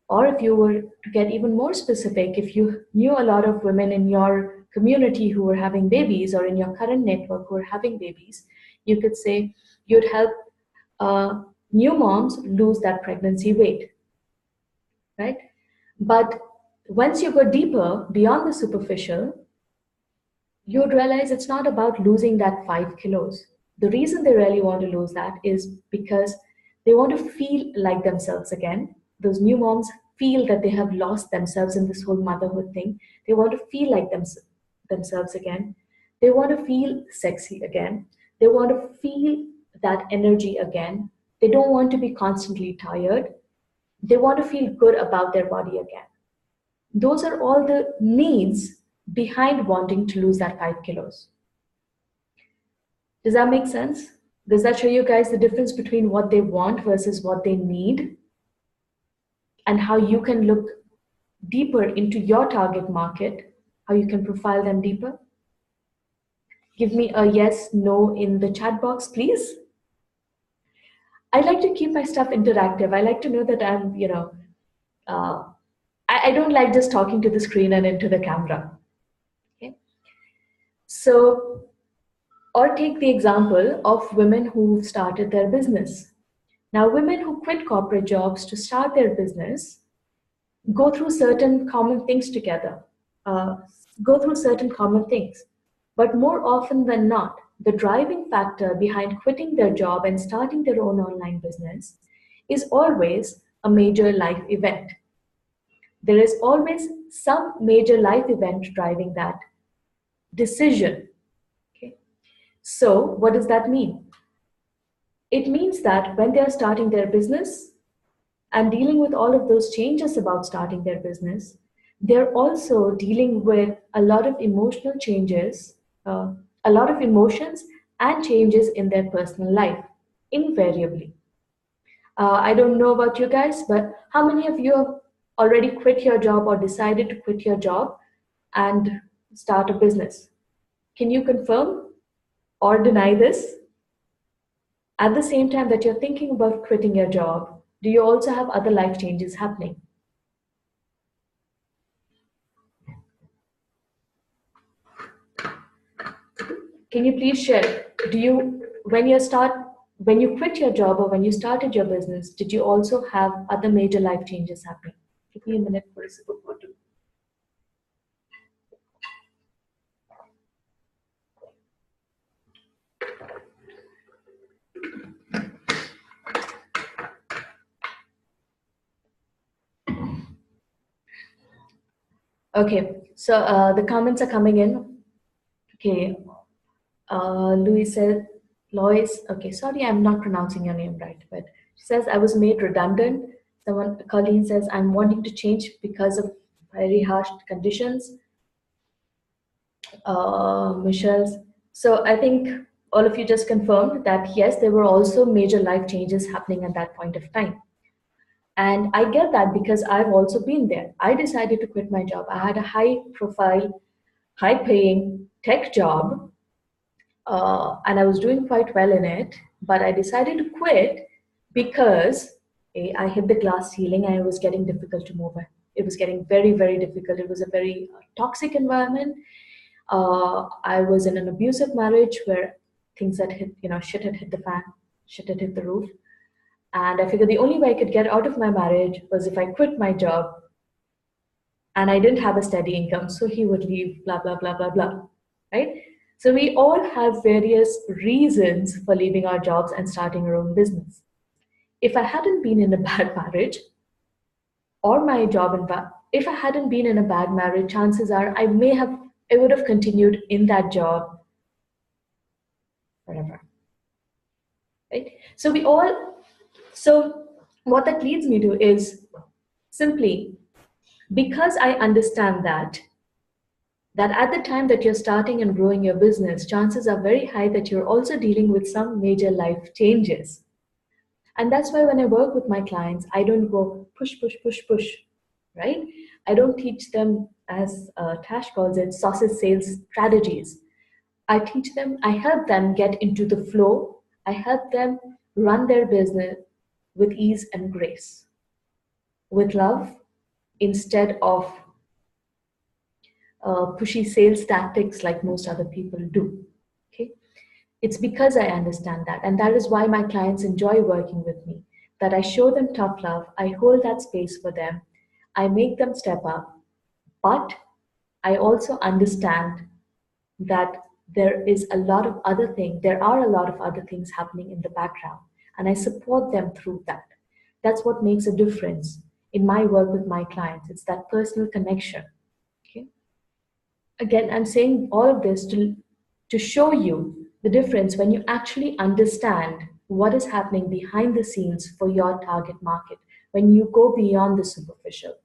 Or if you were to get even more specific, if you knew a lot of women in your community who were having babies or in your current network who are having babies, you could say you'd help new moms lose that pregnancy weight, right? But once you go deeper beyond the superficial, you'd realize it's not about losing that 5 kilos. The reason they really want to lose that is because they want to feel like themselves again. Those new moms feel that they have lost themselves in this whole motherhood thing. They want to feel like themselves again. They want to feel sexy again. They want to feel that energy again. They don't want to be constantly tired. They want to feel good about their body again. Those are all the needs behind wanting to lose that 5 kilos. Does that make sense? Does that show you guys the difference between what they want versus what they need? And how you can look deeper into your target market, how you can profile them deeper? Give me a yes, no in the chat box, please. I like to keep my stuff interactive. I like to know that uh, I don't like just talking to the screen and into the camera. Okay. So, or take the example of women who've started their business. Now, women who quit corporate jobs to start their business go through certain common things together, uh, go through certain common things. But more often than not, the driving factor behind quitting their job and starting their own online business is always a major life event. There is always some major life event driving that decision. Okay? So, what does that mean? It means that when they are starting their business and dealing with all of those changes about starting their business, they're also dealing with a lot of emotional changes, a lot of emotions and changes in their personal life, invariably. I don't know about you guys, but how many of you have already quit your job or decided to quit your job and start a business? Can you confirm or deny this? At the same time that you're thinking about quitting your job, do you also have other life changes happening? Can you please share? When you quit your job or when you started your business, did you also have other major life changes happening? Give me a minute for a sip of water. Okay, so the comments are coming in. Okay, Louis said, Lois, okay, sorry, I'm not pronouncing your name right, but she says, I was made redundant. Someone, Colleen says, I'm wanting to change because of very harsh conditions. Michelle's. So I think all of you just confirmed that yes, there were also major life changes happening at that point of time. And I get that because I've also been there. I decided to quit my job. I had a high profile, high paying tech job, and I was doing quite well in it. But I decided to quit because I hit the glass ceiling and it was getting difficult to move It was getting very, very difficult. It was a very toxic environment. I was in an abusive marriage where things had hit, shit had hit the fan, shit had hit the roof. And I figured the only way I could get out of my marriage was if I quit my job, and I didn't have a steady income, so he would leave, blah, blah, blah, blah, blah. Right? So we all have various reasons for leaving our jobs and starting our own business. If I hadn't been in a bad marriage, or my job if I hadn't been in a bad marriage, chances are I would have continued in that job forever. Right? So what that leads me to is simply because I understand that at the time that you're starting and growing your business, chances are very high that you're also dealing with some major life changes. And that's why when I work with my clients, I don't go push, push, push, push, right? I don't teach them, as Tash calls it, sausage sales strategies. I help them get into the flow. I help them run their business with ease and grace, with love, instead of pushy sales tactics like most other people do. Okay, it's because I understand that, and that is why my clients enjoy working with me. That I show them tough love, I hold that space for them, I make them step up, but I also understand that there are a lot of other things happening in the background, and I support them through that. That's what makes a difference in my work with my clients. It's that personal connection. Okay, again, I'm saying all of this to show you the difference when you actually understand what is happening behind the scenes for your target market, when you go beyond the superficial.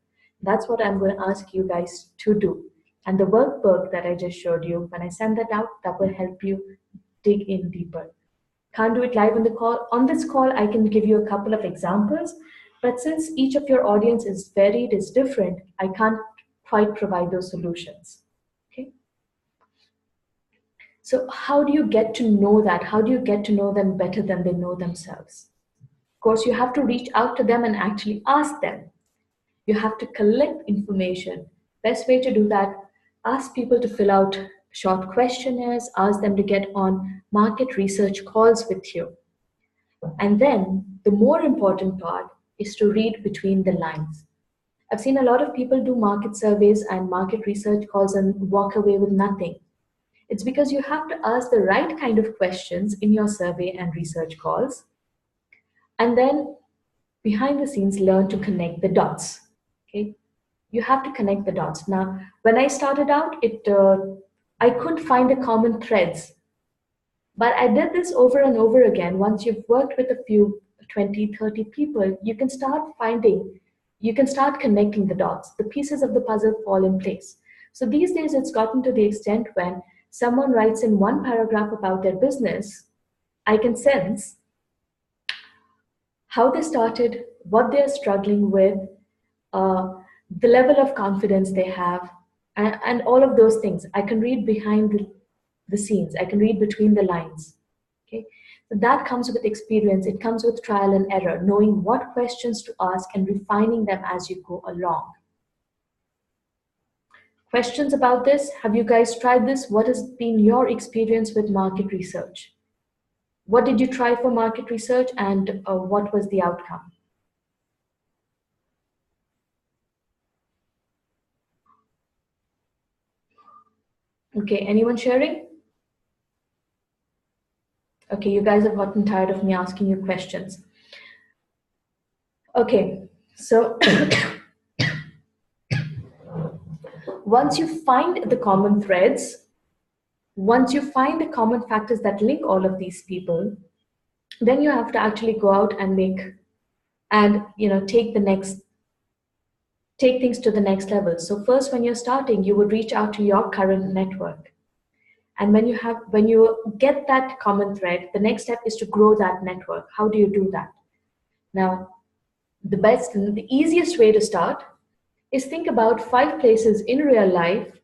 That's what I'm going to ask you guys to do. And the workbook that I just showed you, when I send that out, that will help you dig in deeper. Can't do it live on the call. On this call, I can give you a couple of examples, but since each of your audience is varied, is different, I can't quite provide those solutions. Okay. So how do you get to know that? How do you get to know them better than they know themselves? Of course, you have to reach out to them and actually ask them. You have to collect information. Best way to do that, ask people to fill out short questionnaires, ask them to get on market research calls with you. And then the more important part is to read between the lines. I've seen a lot of people do market surveys and market research calls and walk away with nothing. It's because you have to ask the right kind of questions in your survey and research calls, and then behind the scenes learn to connect the dots. Okay, you have to connect the dots. Now, when I started out, I couldn't find the common threads, but I did this over and over again. Once you've worked with a few 20, 30 people, you can start connecting the dots. The pieces of the puzzle fall in place. So these days, it's gotten to the extent when someone writes in one paragraph about their business, I can sense how they started, what they're struggling with, uh, the level of confidence they have, and all of those things. I can read behind the scenes. I can read between the lines. Okay, so that comes with experience. It comes with trial and error, knowing what questions to ask and refining them as you go along. Questions about this? Have you guys tried this? What has been your experience with market research? What did you try for market research, and what was the outcome? Okay, anyone sharing? Okay, you guys have gotten tired of me asking you questions. Okay, so once you find the common threads, once you find the common factors that link all of these people, then you have to actually go out and take things to the next level. So first, when you're starting, you would reach out to your current network. And when you get that common thread, the next step is to grow that network. How do you do that? Now, the easiest way to start is think about 5 places in real life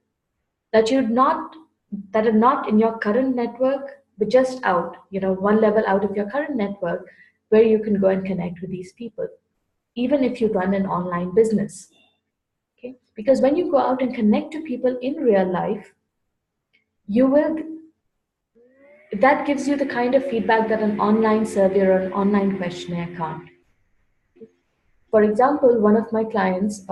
that that are not in your current network, but just out, one level out of your current network, where you can go and connect with these people, even if you run an online business. Because when you go out and connect to people in real life, you will, that gives you the kind of feedback that an online survey or an online questionnaire can't. For example, one of my clients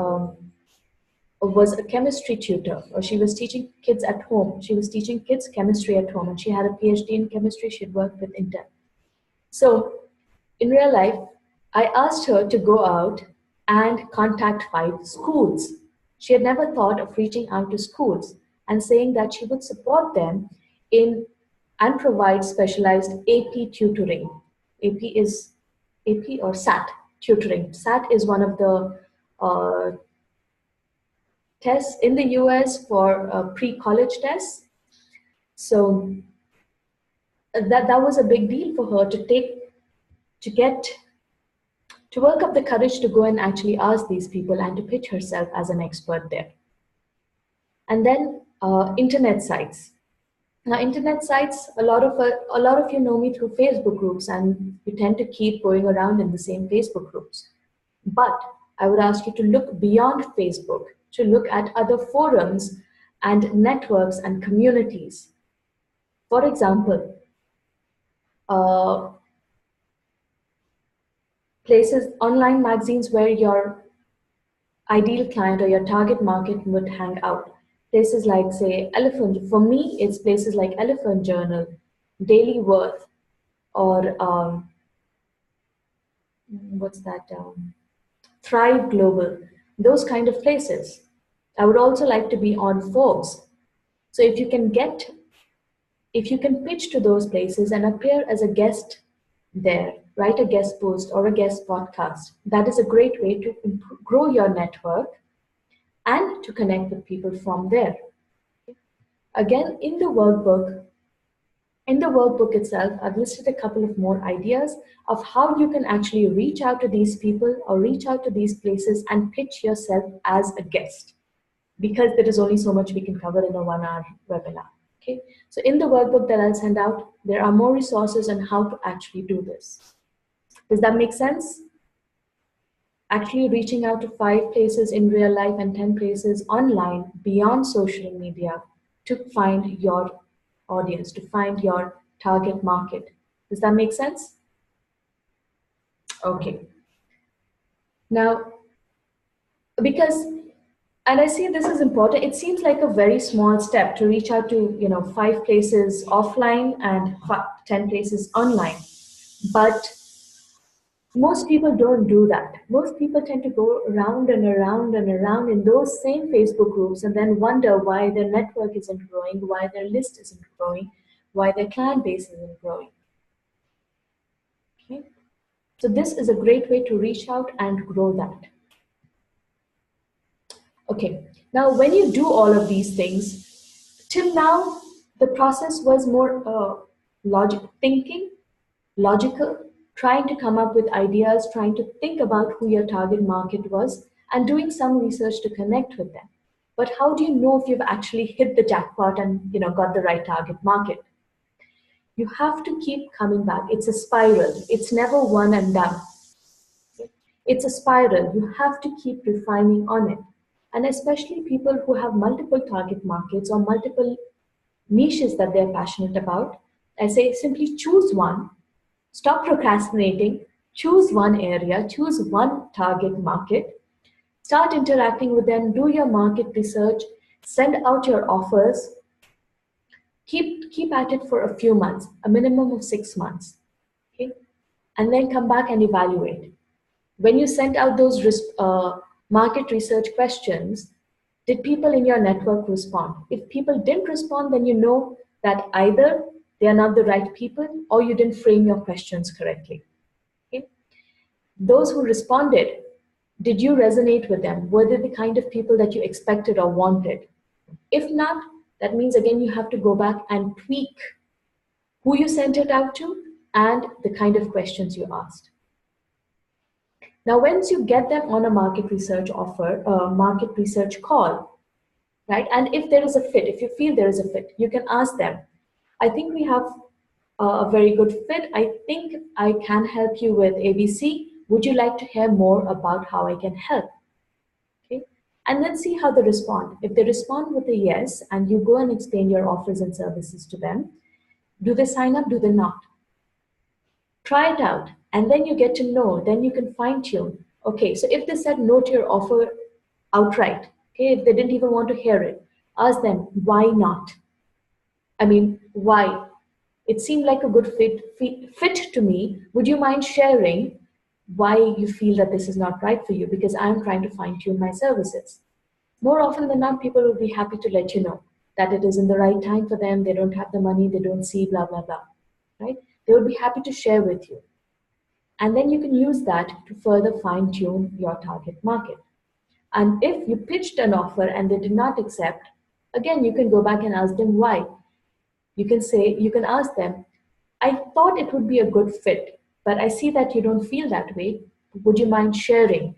was a chemistry tutor, or she was teaching kids at home. She was teaching kids chemistry at home, and she had a PhD in chemistry. She'd worked with Intel. So, in real life, I asked her to go out and contact 5 schools. She had never thought of reaching out to schools and saying that she would support them in and provide specialized AP tutoring. AP is AP or SAT tutoring. SAT is one of the uh, tests in the US for pre-college tests. So that was a big deal for her to get to work up the courage to go and actually ask these people and to pitch herself as an expert there. And then internet sites. Now, internet sites, a lot of you know me through Facebook groups, and you tend to keep going around in the same Facebook groups. But I would ask you to look beyond Facebook, to look at other forums and networks and communities. For example, uh, places, online magazines where your ideal client or your target market would hang out. Places like, say, Elephant. For me, it's places like Elephant Journal, Daily Worth, or what's that? Thrive Global. Those kind of places. I would also like to be on Forbes. So if you can pitch to those places and appear as a guest there, write a guest post or a guest podcast, that is a great way to grow your network and to connect with people from there. Again, in the workbook itself, I've listed a couple of more ideas of how you can actually reach out to these people or reach out to these places and pitch yourself as a guest, because there is only so much we can cover in a 1 hour webinar. Okay, so in the workbook that I'll send out, there are more resources on how to actually do this. Does that make sense? Actually reaching out to 5 places in real life and 10 places online beyond social media to find your audience, to find your target market. Does that make sense? Okay. Now, because, and I see this is important, it seems like a very small step to reach out to, 5 places offline and 10 places online. But most people don't do that. Most people tend to go around and around and around in those same Facebook groups and then wonder why their network isn't growing, why their list isn't growing, why their client base isn't growing. Okay? So this is a great way to reach out and grow that. Okay, now when you do all of these things, till now, the process was more logical, trying to come up with ideas, trying to think about who your target market was, and doing some research to connect with them. But how do you know if you've actually hit the jackpot and got the right target market? You have to keep coming back. It's a spiral. It's never one and done. It's a spiral. You have to keep refining on it. And especially people who have multiple target markets or multiple niches that they're passionate about, I say simply choose one. Stop procrastinating, choose one area, choose one target market, start interacting with them, do your market research, send out your offers, keep at it for a few months, a minimum of 6 months, okay? And then come back and evaluate. When you sent out those market research questions, did people in your network respond? If people didn't respond, then you know that either they are not the right people or you didn't frame your questions correctly. Okay? Those who responded, did you resonate with them? Were they the kind of people that you expected or wanted? If not, that means again you have to go back and tweak who you sent it out to and the kind of questions you asked. Now, once you get them on a market research offer, market research call, right? And if there is a fit, if you feel there is a fit, you can ask them, I think we have a very good fit. I think I can help you with ABC. Would you like to hear more about how I can help? Okay. and then see how they respond. If they respond with a yes, and you go and explain your offers and services to them, do they sign up? Do they not? Try it out, and then you get to know. Then you can fine tune. Okay, so if they said no to your offer outright, okay, if they didn't even want to hear it, ask them why not. I mean, why? It seemed like a good fit to me. Would you mind sharing why you feel that this is not right for you? Because I'm trying to fine tune my services. More often than not, people will be happy to let you know that it isn't the right time for them. They don't have the money. They don't see blah blah blah. Right? They would be happy to share with you, and then you can use that to further fine tune your target market. And if you pitched an offer and they did not accept, again, you can go back and ask them why. You can ask them, I thought it would be a good fit, but I see that you don't feel that way. Would you mind sharing?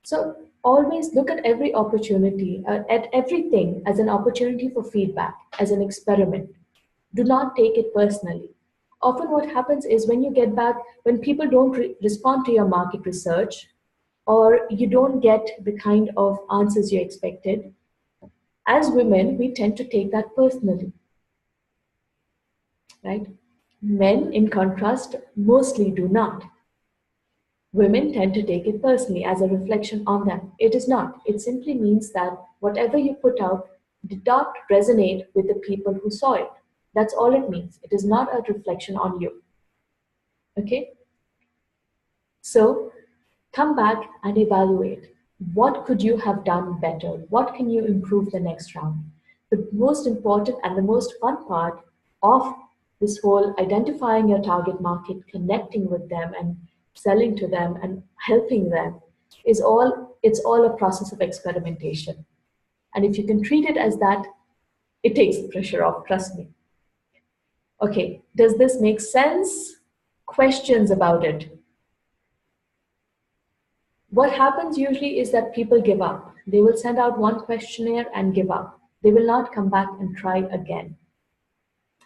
So always look at every opportunity, at everything as an opportunity for feedback, as an experiment. Do not take it personally. Often, what happens is when you get back, when people don't respond to your market research, or you don't get the kind of answers you expected, as women, we tend to take that personally, right? Men, in contrast, mostly do not. Women tend to take it personally as a reflection on them. It is not. It simply means that whatever you put out did not resonate with the people who saw it. That's all it means. It is not a reflection on you. Okay? So come back and evaluate. What could you have done better? What can you improve the next round? The most important and the most fun part of this whole identifying your target market, connecting with them and selling to them and helping them is it's all a process of experimentation. And if you can treat it as that, it takes the pressure off, trust me. Okay, does this make sense? Questions about it? What happens usually is that people give up. They will send out one questionnaire and give up. They will not come back and try again.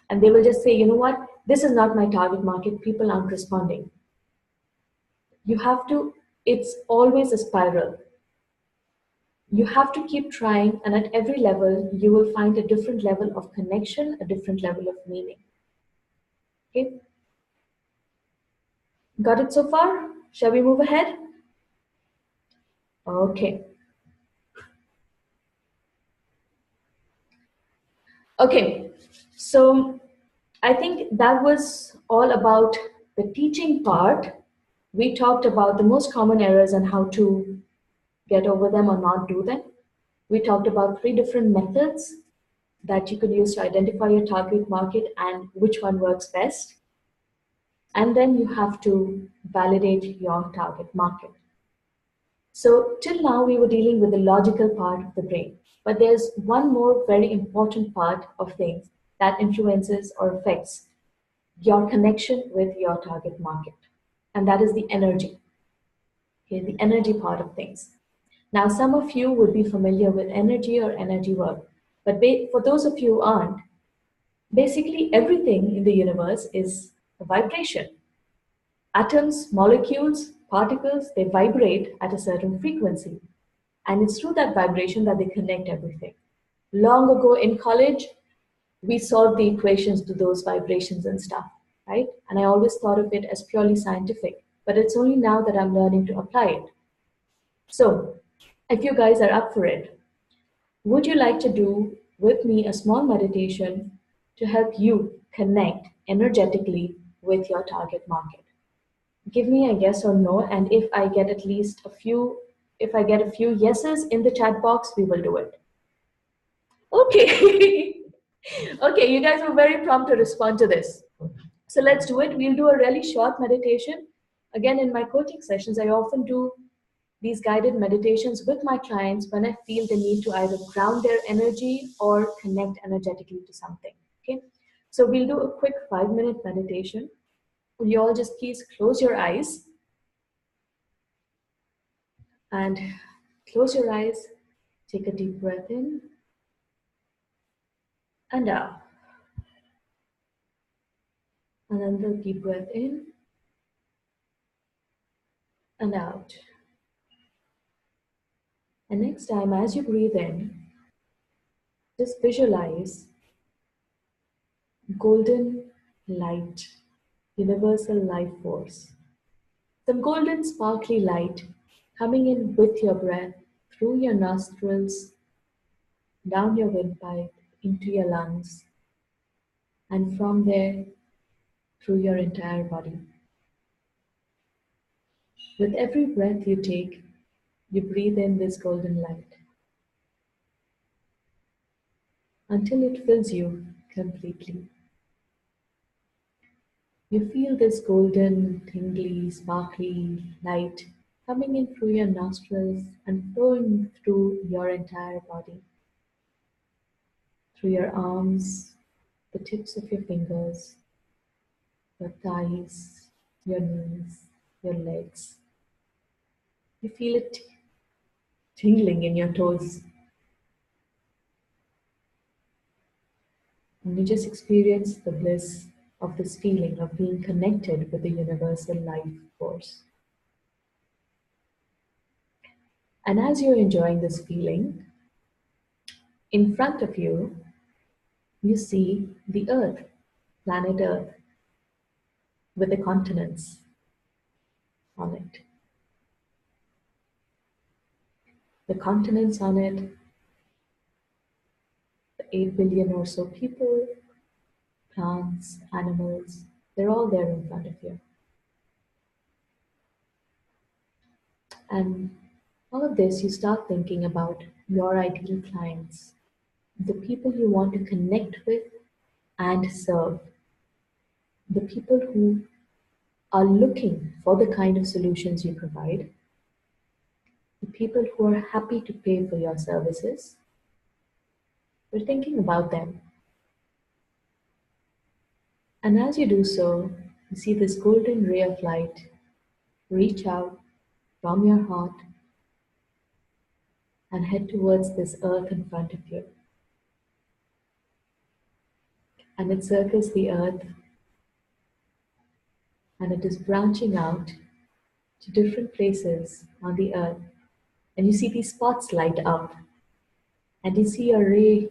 And they will just say, you know what, this is not my target market. People aren't responding. You have to, it's always a spiral. You have to keep trying, and at every level, you will find a different level of connection, a different level of meaning. Okay? Got it so far? Shall we move ahead? Okay. Okay. So I think that was all about the teaching part. We talked about the most common errors and how to get over them or not do them. We talked about 3 different methods that you could use to identify your target market and which one works best. And then you have to validate your target market. So till now, we were dealing with the logical part of the brain, but there's one more very important part of things that influences or affects your connection with your target market, and that is the energy. Okay, the energy part of things. Now, some of you would be familiar with energy or energy work, but for those of you who aren't, basically everything in the universe is a vibration. Atoms, molecules, particles, they vibrate at a certain frequency. And it's through that vibration that they connect everything. Long ago in college, we solved the equations to those vibrations and stuff, right? And I always thought of it as purely scientific, but it's only now that I'm learning to apply it. So, if you guys are up for it, would you like to do with me a small meditation to help you connect energetically with your target market? Give me a yes or no, and if I get at least a few, if I get a few yeses in the chat box, we will do it. Okay. Okay, you guys were very prompt to respond to this. So let's do it. We'll do a really short meditation. Again, in my coaching sessions, I often do these guided meditations with my clients when I feel the need to either ground their energy or connect energetically to something. Okay, so we'll do a quick 5-minute meditation. Will you all just please close your eyes and close your eyes, take a deep breath in and out. Another deep breath in and out. And next time, as you breathe in, just visualize golden light, universal life force. Some golden sparkly light coming in with your breath through your nostrils, down your windpipe, into your lungs, and from there through your entire body. With every breath you take, you breathe in this golden light until it fills you completely. You feel this golden, tingly, sparkly light coming in through your nostrils and flowing through your entire body, through your arms, the tips of your fingers, your thighs, your knees, your legs. You feel it tingling in your toes, and you just experience the bliss of this feeling of being connected with the universal life force. And as you're enjoying this feeling, in front of you, you see the Earth, planet Earth, with the continents on it. The continents on it, the 8 billion or so people, plants, animals, they're all there in front of you. And all of this, you start thinking about your ideal clients, the people you want to connect with and serve, the people who are looking for the kind of solutions you provide, the people who are happy to pay for your services. We're thinking about them. And as you do so, you see this golden ray of light reach out from your heart and head towards this earth in front of you. And it circles the earth and it is branching out to different places on the earth. And you see these spots light up and you see a ray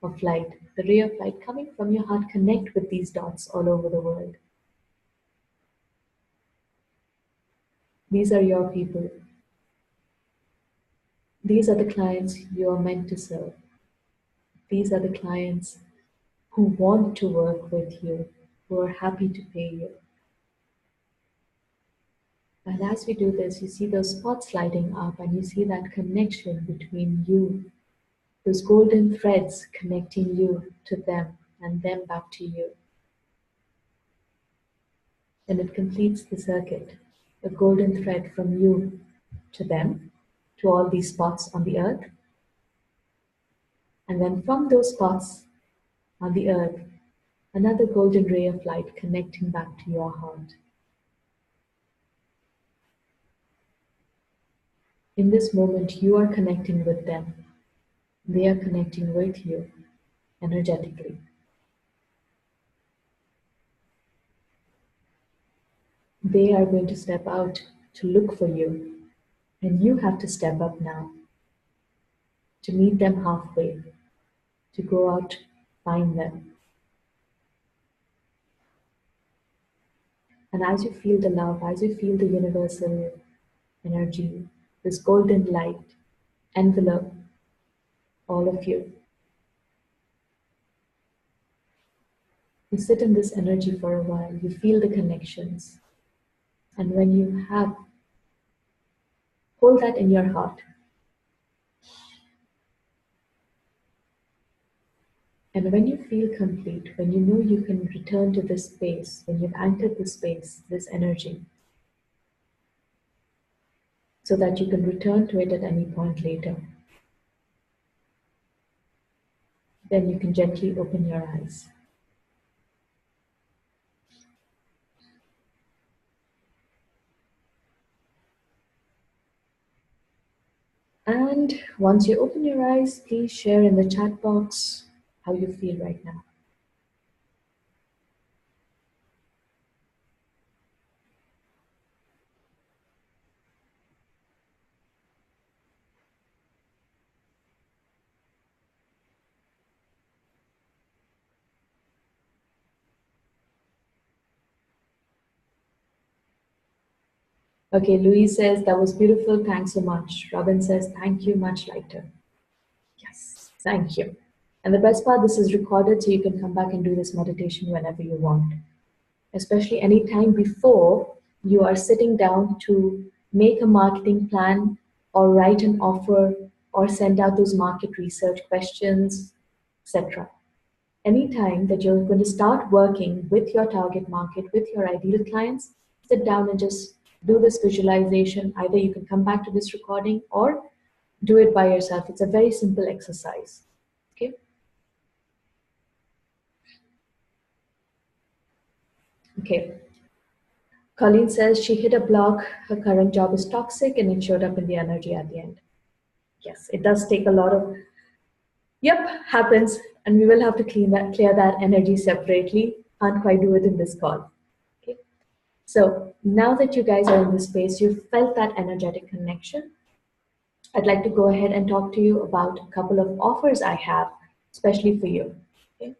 of light, the ray of light coming from your heart connect with these dots all over the world. These are your people. These are the clients you are meant to serve. These are the clients who want to work with you, who are happy to pay you. And as we do this, you see those spots lighting up and you see that connection between you, those golden threads connecting you to them and them back to you. And it completes the circuit, a golden thread from you to them, to all these spots on the earth. And then from those spots on the earth, another golden ray of light connecting back to your heart. In this moment, you are connecting with them. They are connecting with you energetically. They are going to step out to look for you, and you have to step up now to meet them halfway, to go out, find them. And as you feel the love, as you feel the universal energy, this golden light envelope all of you, you sit in this energy for a while, you feel the connections. And when you have, hold that in your heart. And when you feel complete, when you know you can return to this space, when you've anchored this space, this energy, so that you can return to it at any point later, then you can gently open your eyes. And once you open your eyes, please share in the chat box how you feel right now. Okay, Louise says, that was beautiful. Thanks so much. Robin says, thank you, much lighter. Yes, thank you. And the best part, this is recorded, so you can come back and do this meditation whenever you want, especially any time before you are sitting down to make a marketing plan or write an offer or send out those market research questions, etc. Anytime that you're going to start working with your target market, with your ideal clients, sit down and just do this visualization. Either you can come back to this recording or do it by yourself. It's a very simple exercise. Okay. Okay. Colleen says she hit a block. Her current job is toxic and it showed up in the energy at the end. Yes, it does take a lot of, yep, happens. And we will have to clear that energy separately. Can't quite do it in this call. Okay. So now that you guys are in this space, you've felt that energetic connection. I'd like to go ahead and talk to you about a couple of offers I have, especially for you. Okay?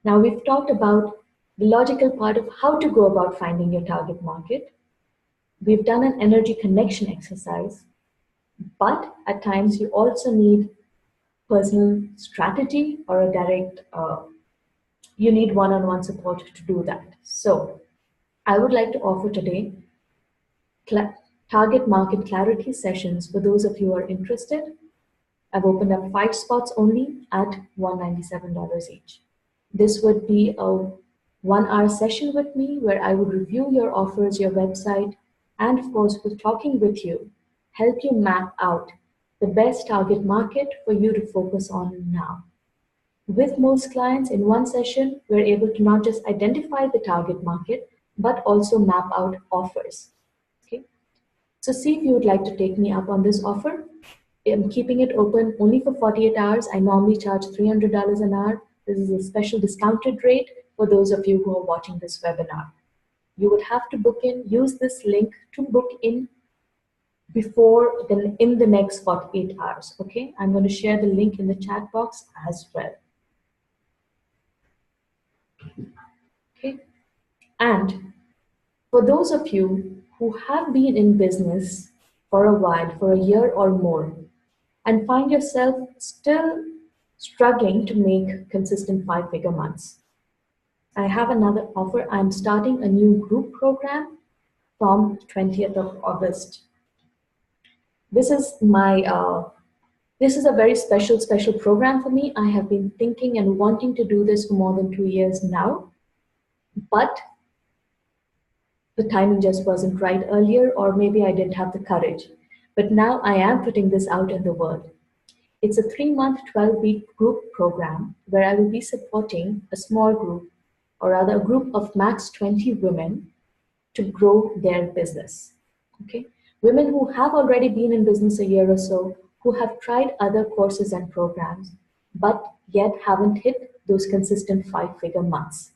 Now, we've talked about the logical part of how to go about finding your target market. We've done an energy connection exercise, but at times you also need personal strategy or a direct, you need one on one support to do that. So, I would like to offer today target market clarity sessions for those of you who are interested. I've opened up 5 spots only at $197 each. This would be a 1 hour session with me where I would review your offers, your website, and of course, with talking with you, help you map out the best target market for you to focus on now. With most clients, in one session, we're able to not just identify the target market, but also map out offers. Okay? So see if you would like to take me up on this offer. I'm keeping it open only for 48 hours. I normally charge $300 an hour. This is a special discounted rate for those of you who are watching this webinar. You would have to book in, use this link to book in before then in the next 48 hours. Okay, I'm going to share the link in the chat box as well. Okay, and for those of you who have been in business for a while, for a year or more, and find yourself still struggling to make consistent 5-figure months, I have another offer. I'm starting a new group program from 20th of August. This is my this is a very special program for me. I have been thinking and wanting to do this for more than 2 years now, but the timing just wasn't right earlier, or maybe I didn't have the courage. But now I am putting this out in the world. It's a 3-month, 12-week group program where I will be supporting a small group, or rather a group of max 20 women to grow their business. Okay? Women who have already been in business a year or so, who have tried other courses and programs, but yet haven't hit those consistent 5-figure months.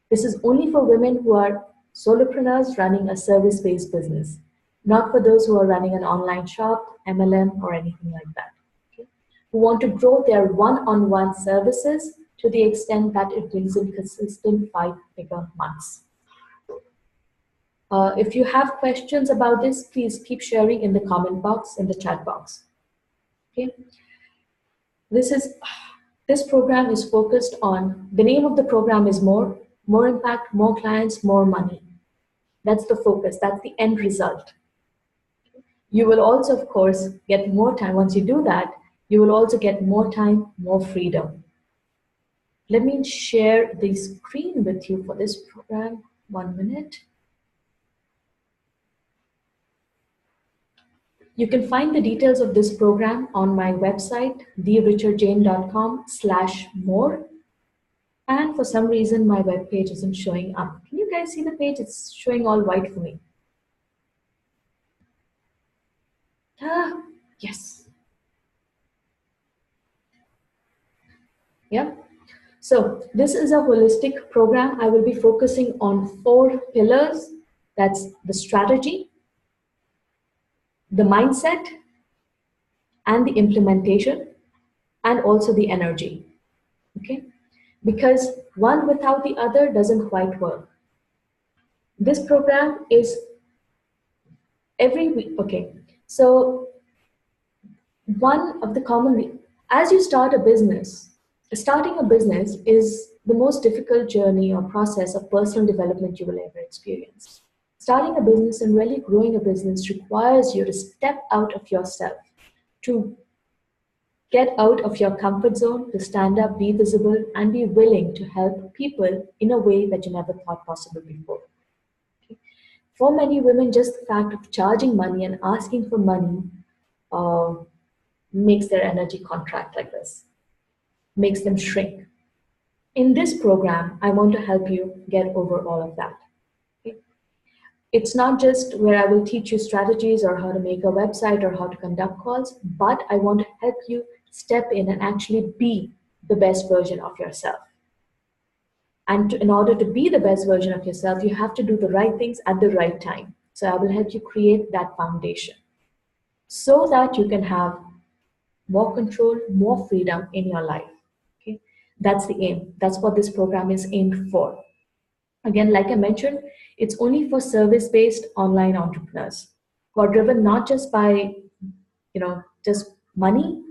This is only for women who are solopreneurs running a service-based business, not for those who are running an online shop, MLM, or anything like that. Okay? Who want to grow their one-on-one services to the extent that it brings in consistent 5-figure months. If you have questions about this, please keep sharing in the comment box, in the chat box. Okay. This program is focused on, the name of the program is more impact, more clients, more money. That's the focus. That's the end result. You will also, of course, get more time. Once you do that, you will also get more time, more freedom. Let me share the screen with you for this program. 1 minute. You can find the details of this program on my website, therichardjane.com/more. And for some reason, my web page isn't showing up. Can you guys see the page? It's showing all white for me. Yes. Yeah. So this is a holistic program. I will be focusing on 4 pillars. That's the strategy, the mindset, and the implementation, and also the energy. Okay? Because one without the other doesn't quite work. This program is Every week, okay. So one of the common, as you start a business, starting a business is the most difficult journey or process of personal development you will ever experience. Starting a business and really growing a business requires you to step out of yourself, to get out of your comfort zone, to stand up, be visible, and be willing to help people in a way that you never thought possible before. For many women, just the fact of charging money and asking for money uh, makes their energy contract like this, makes them shrink. In this program, I want to help you get over all of that. Okay? It's not just where I will teach you strategies or how to make a website or how to conduct calls, but I want to help you step in and actually be the best version of yourself. And in order to be the best version of yourself, you have to do the right things at the right time. So I will help you create that foundation so that you can have more control, more freedom in your life. Okay? That's the aim. That's what this program is aimed for. Again, like I mentioned, it's only for service-based online entrepreneurs who are driven not just by, just money,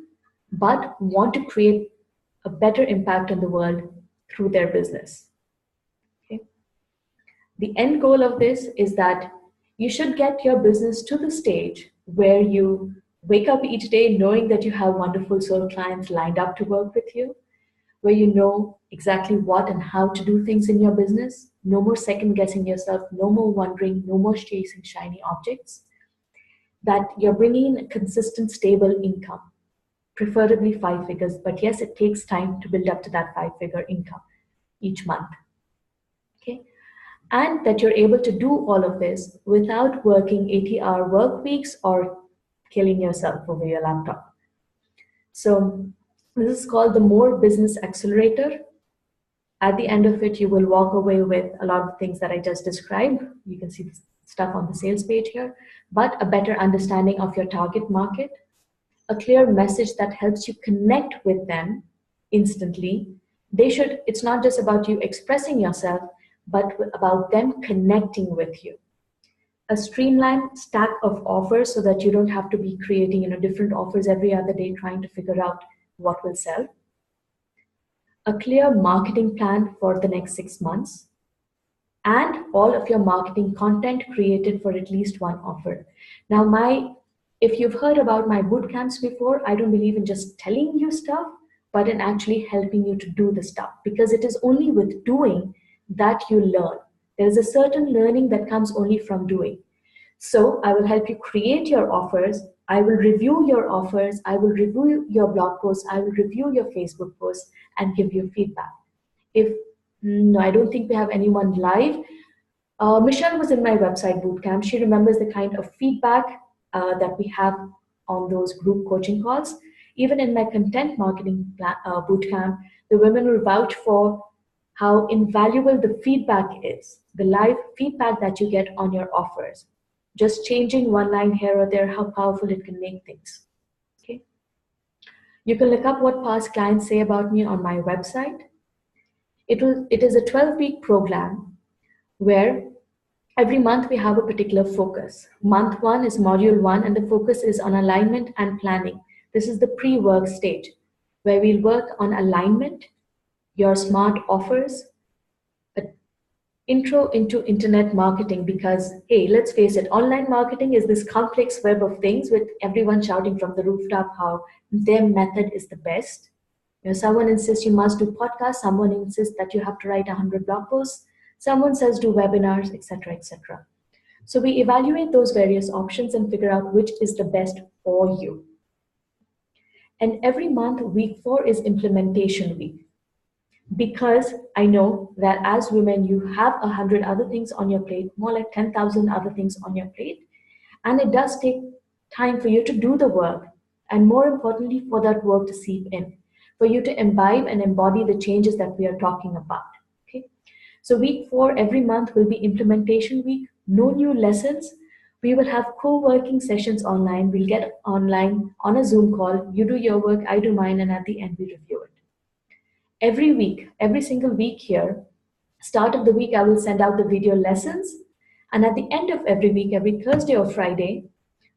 but want to create a better impact on the world through their business. Okay? The end goal of this is that you should get your business to the stage where you wake up each day knowing that you have wonderful soul clients lined up to work with you, where you know exactly what and how to do things in your business. No more second guessing yourself, no more wondering, no more chasing shiny objects. That you're bringing in a consistent, stable income, preferably 5 figures. But yes, it takes time to build up to that 5 figure income each month. Okay. And that you're able to do all of this without working 80-hour work weeks or killing yourself over your laptop. So this is called the More Business Accelerator. At the end of it, you will walk away with a lot of things that I just described. You can see the stuff on the sales page here, but a better understanding of your target market, a clear message that helps you connect with them instantly. It's not just about you expressing yourself, but about them connecting with you. A streamlined stack of offers so that you don't have to be creating different offers every other day trying to figure out what will sell. A clear marketing plan for the next 6 months, and all of your marketing content created for at least one offer. Now, if you've heard about my boot camps before, I don't believe in just telling you stuff, but in actually helping you to do the stuff, because it is only with doing that you learn. There's a certain learning that comes only from doing. So I will help you create your offers. I will review your offers. I will review your blog posts. I will review your Facebook posts and give you feedback. If no, I don't think we have anyone live. Michelle was in my website bootcamp. She remembers the kind of feedback that we have on those group coaching calls. Even in my content marketing bootcamp, the women will vouch for how invaluable the feedback is, the live feedback that you get on your offers. Just changing one line here or there, how powerful it can make things. Okay. You can look up what past clients say about me on my website. It is a 12-week program where every month we have a particular focus. Month 1 is module 1, and the focus is on alignment and planning. This is the pre-work stage where we'll work on alignment, your smart offers, an intro into internet marketing, because, hey, let's face it, online marketing is this complex web of things with everyone shouting from the rooftop how their method is the best. Someone insists you must do podcasts, someone insists that you have to write 100 blog posts, someone says do webinars, etc., etc. So we evaluate those various options and figure out which is the best for you. And every month, week 4 is implementation week. Because I know that as women, you have 100 other things on your plate, more like 10,000 other things on your plate. And it does take time for you to do the work. And more importantly, for that work to seep in, for you to imbibe and embody the changes that we are talking about. Okay. So week 4, every month will be implementation week, no new lessons. We will have co-working sessions online. We'll get online on a Zoom call. You do your work, I do mine, and at the end we review it. Every week, every single week here, start of the week, I will send out the video lessons. And at the end of every week, every Thursday or Friday,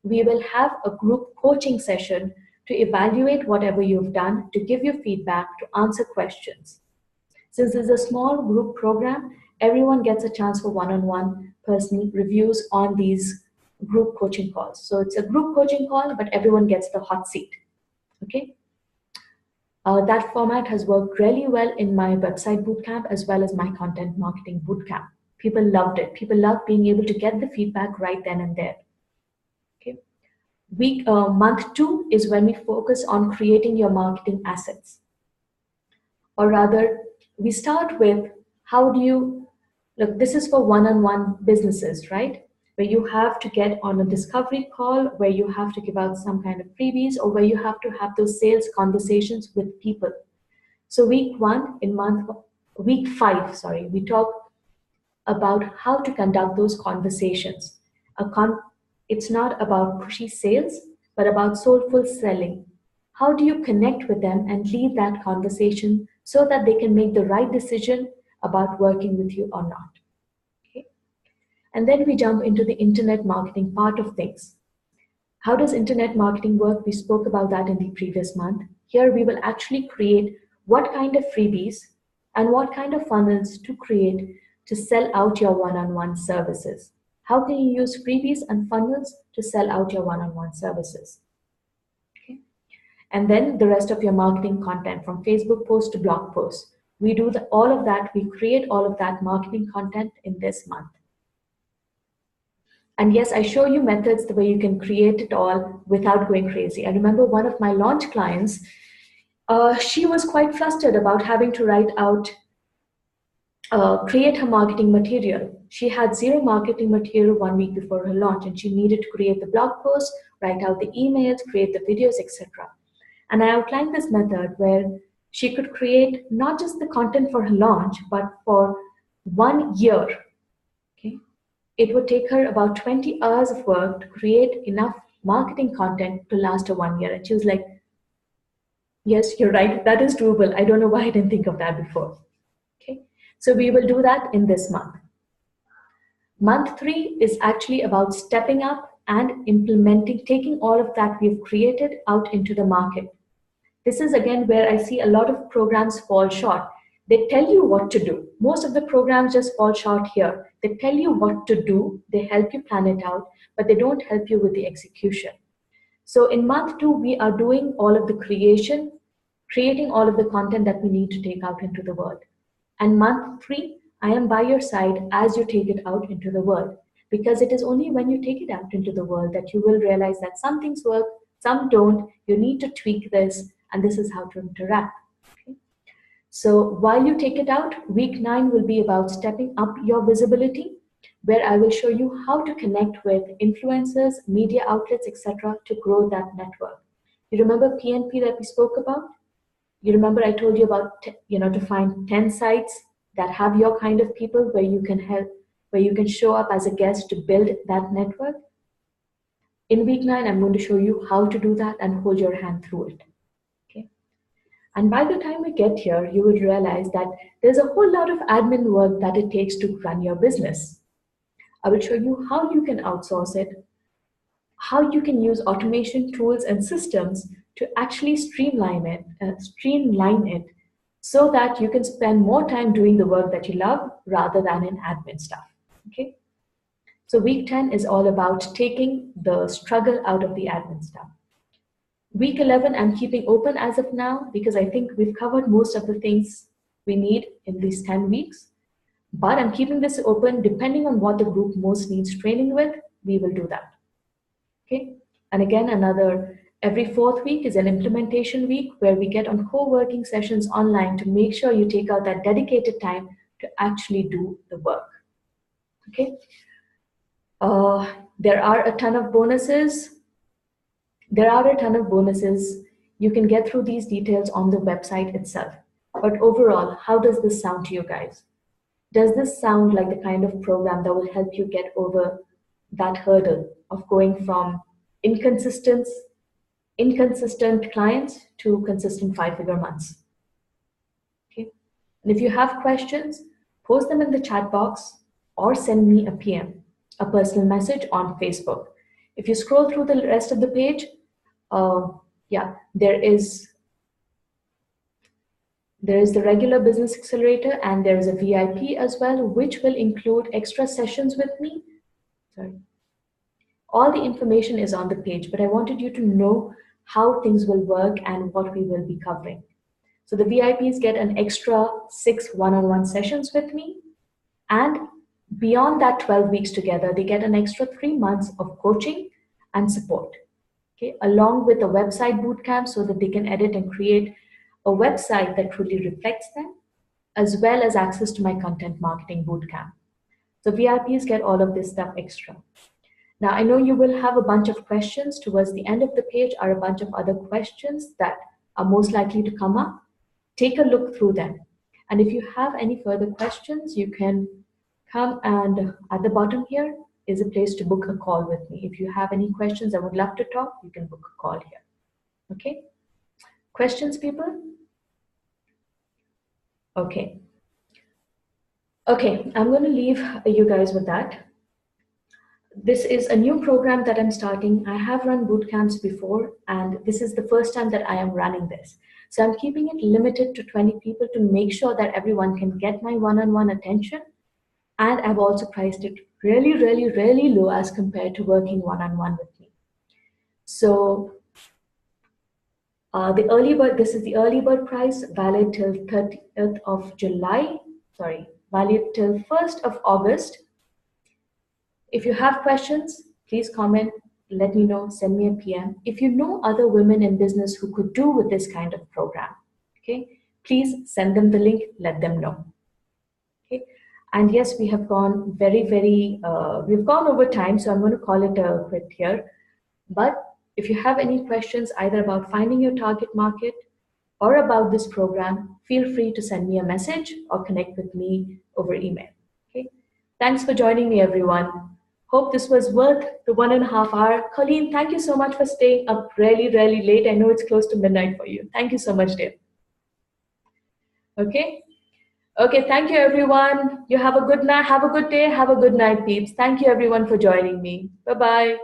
we will have a group coaching session to evaluate whatever you've done, to give you feedback, to answer questions. Since it's a small group program, everyone gets a chance for one-on-one personal reviews on these group coaching calls. So it's a group coaching call, but everyone gets the hot seat. Okay. That format has worked really well in my website bootcamp as well as my content marketing bootcamp. People loved it. People love being able to get the feedback right then and there. Okay. Month 2 is when we focus on creating your marketing assets. Or rather, we start with how do you look, this is for one-on-one businesses, right? Where you have to get on a discovery call, where you have to give out some kind of freebies, or where you have to have those sales conversations with people. So week 5, sorry, we talk about how to conduct those conversations. It's not about pushy sales, but about soulful selling. How do you connect with them and lead that conversation so that they can make the right decision about working with you or not? Okay. And then we jump into the internet marketing part of things. How does internet marketing work? We spoke about that in the previous month. Here we will actually create what kind of freebies and what kind of funnels to create to sell out your one-on-one services. How can you use freebies and funnels to sell out your one-on-one services? Okay. And then the rest of your marketing content from Facebook posts to blog posts. We do all of that. We create all of that marketing content in this month. And yes, I show you methods the way you can create it all without going crazy. I remember one of my launch clients, she was quite flustered about having to create her marketing material. She had zero marketing material 1 week before her launch, and she needed to create the blog post, write out the emails, create the videos, etc. And I outlined this method where she could create not just the content for her launch, but for 1 year. Okay. It would take her about 20 hours of work to create enough marketing content to last her 1 year. And she was like, yes, you're right. That is doable. I don't know why I didn't think of that before. Okay. So we will do that in this month. Month 3 is actually about stepping up and implementing, taking all of that we've created out into the market. This is again where I see a lot of programs fall short. They tell you what to do. Most of the programs just fall short here. They tell you what to do, they help you plan it out, but they don't help you with the execution. So in month 2, we are doing all of the creating all of the content that we need to take out into the world. And month 3, I am by your side as you take it out into the world. Because it is only when you take it out into the world that you will realize that some things work, some don't, you need to tweak this, and this is how to interact. Okay? So while you take it out, week 9 will be about stepping up your visibility, where I will show you how to connect with influencers, media outlets, etc. to grow that network. You remember PNP that we spoke about? You remember I told you about, to find 10 sites that have your kind of people where you can help, where you can show up as a guest to build that network? In week 9, I'm going to show you how to do that and hold your hand through it. Okay. And by the time we get here, you will realize that there's a whole lot of admin work that it takes to run your business. I will show you how you can outsource it, how you can use automation tools and systems to actually streamline it so that you can spend more time doing the work that you love rather than in admin stuff. Okay. So week 10 is all about taking the struggle out of the admin stuff. Week 11, I'm keeping open as of now because I think we've covered most of the things we need in these 10 weeks. But I'm keeping this open depending on what the group most needs training with, we will do that. Okay. And again, every 4th week is an implementation week where we get on co-working sessions online to make sure you take out that dedicated time to actually do the work. Okay. There are a ton of bonuses. You can get through these details on the website itself. But overall, how does this sound to you guys? Does this sound like the kind of program that will help you get over that hurdle of going from inconsistent clients to consistent 5-figure months? Okay. And if you have questions, post them in the chat box or send me a PM. a personal message on Facebook. If you scroll through the rest of the page, uh, yeah, there is the regular business accelerator, and there is a VIP as well, which will include extra sessions with me. Sorry. All the information is on the page, but I wanted you to know how things will work and what we will be covering. So the VIPs get an extra 6 one-on-one sessions with me, and beyond that 12 weeks together, they get an extra 3 months of coaching and support. Okay, along with a website bootcamp so that they can edit and create a website that truly reflects them, as well as access to my content marketing bootcamp. So VIPs get all of this stuff extra. Now, I know you will have a bunch of questions. Towards the end of the page are a bunch of other questions that are most likely to come up. Take a look through them. And if you have any further questions, you can come, and at the bottom here is a place to book a call with me. If you have any questions and would love to talk, you can book a call here. Okay? Questions, people? Okay. Okay, I'm going to leave you guys with that. This is a new program that I'm starting. I have run boot camps before, and this is the first time that I am running this. So I'm keeping it limited to 20 people to make sure that everyone can get my one-on-one attention. And I've also priced it really, really, really low as compared to working one-on-one with me. So the early bird, this is the early bird price, valid till 30th of July, valid till 1st of August. If you have questions, please comment, let me know, send me a PM. If you know other women in business who could do with this kind of program, okay, please send them the link, let them know. Okay. And yes, we have gone we've gone over time, so I'm going to call it a quit here. But if you have any questions either about finding your target market or about this program, feel free to send me a message or connect with me over email. Okay. Thanks for joining me, everyone. Hope this was worth the 1.5 hour. Colleen, thank you so much for staying up really, really late. I know it's close to midnight for you. Thank you so much, dear. Okay. Okay, thank you, everyone. You have a good night, have a good day, have a good night, peeps. Thank you, everyone, for joining me. Bye-bye.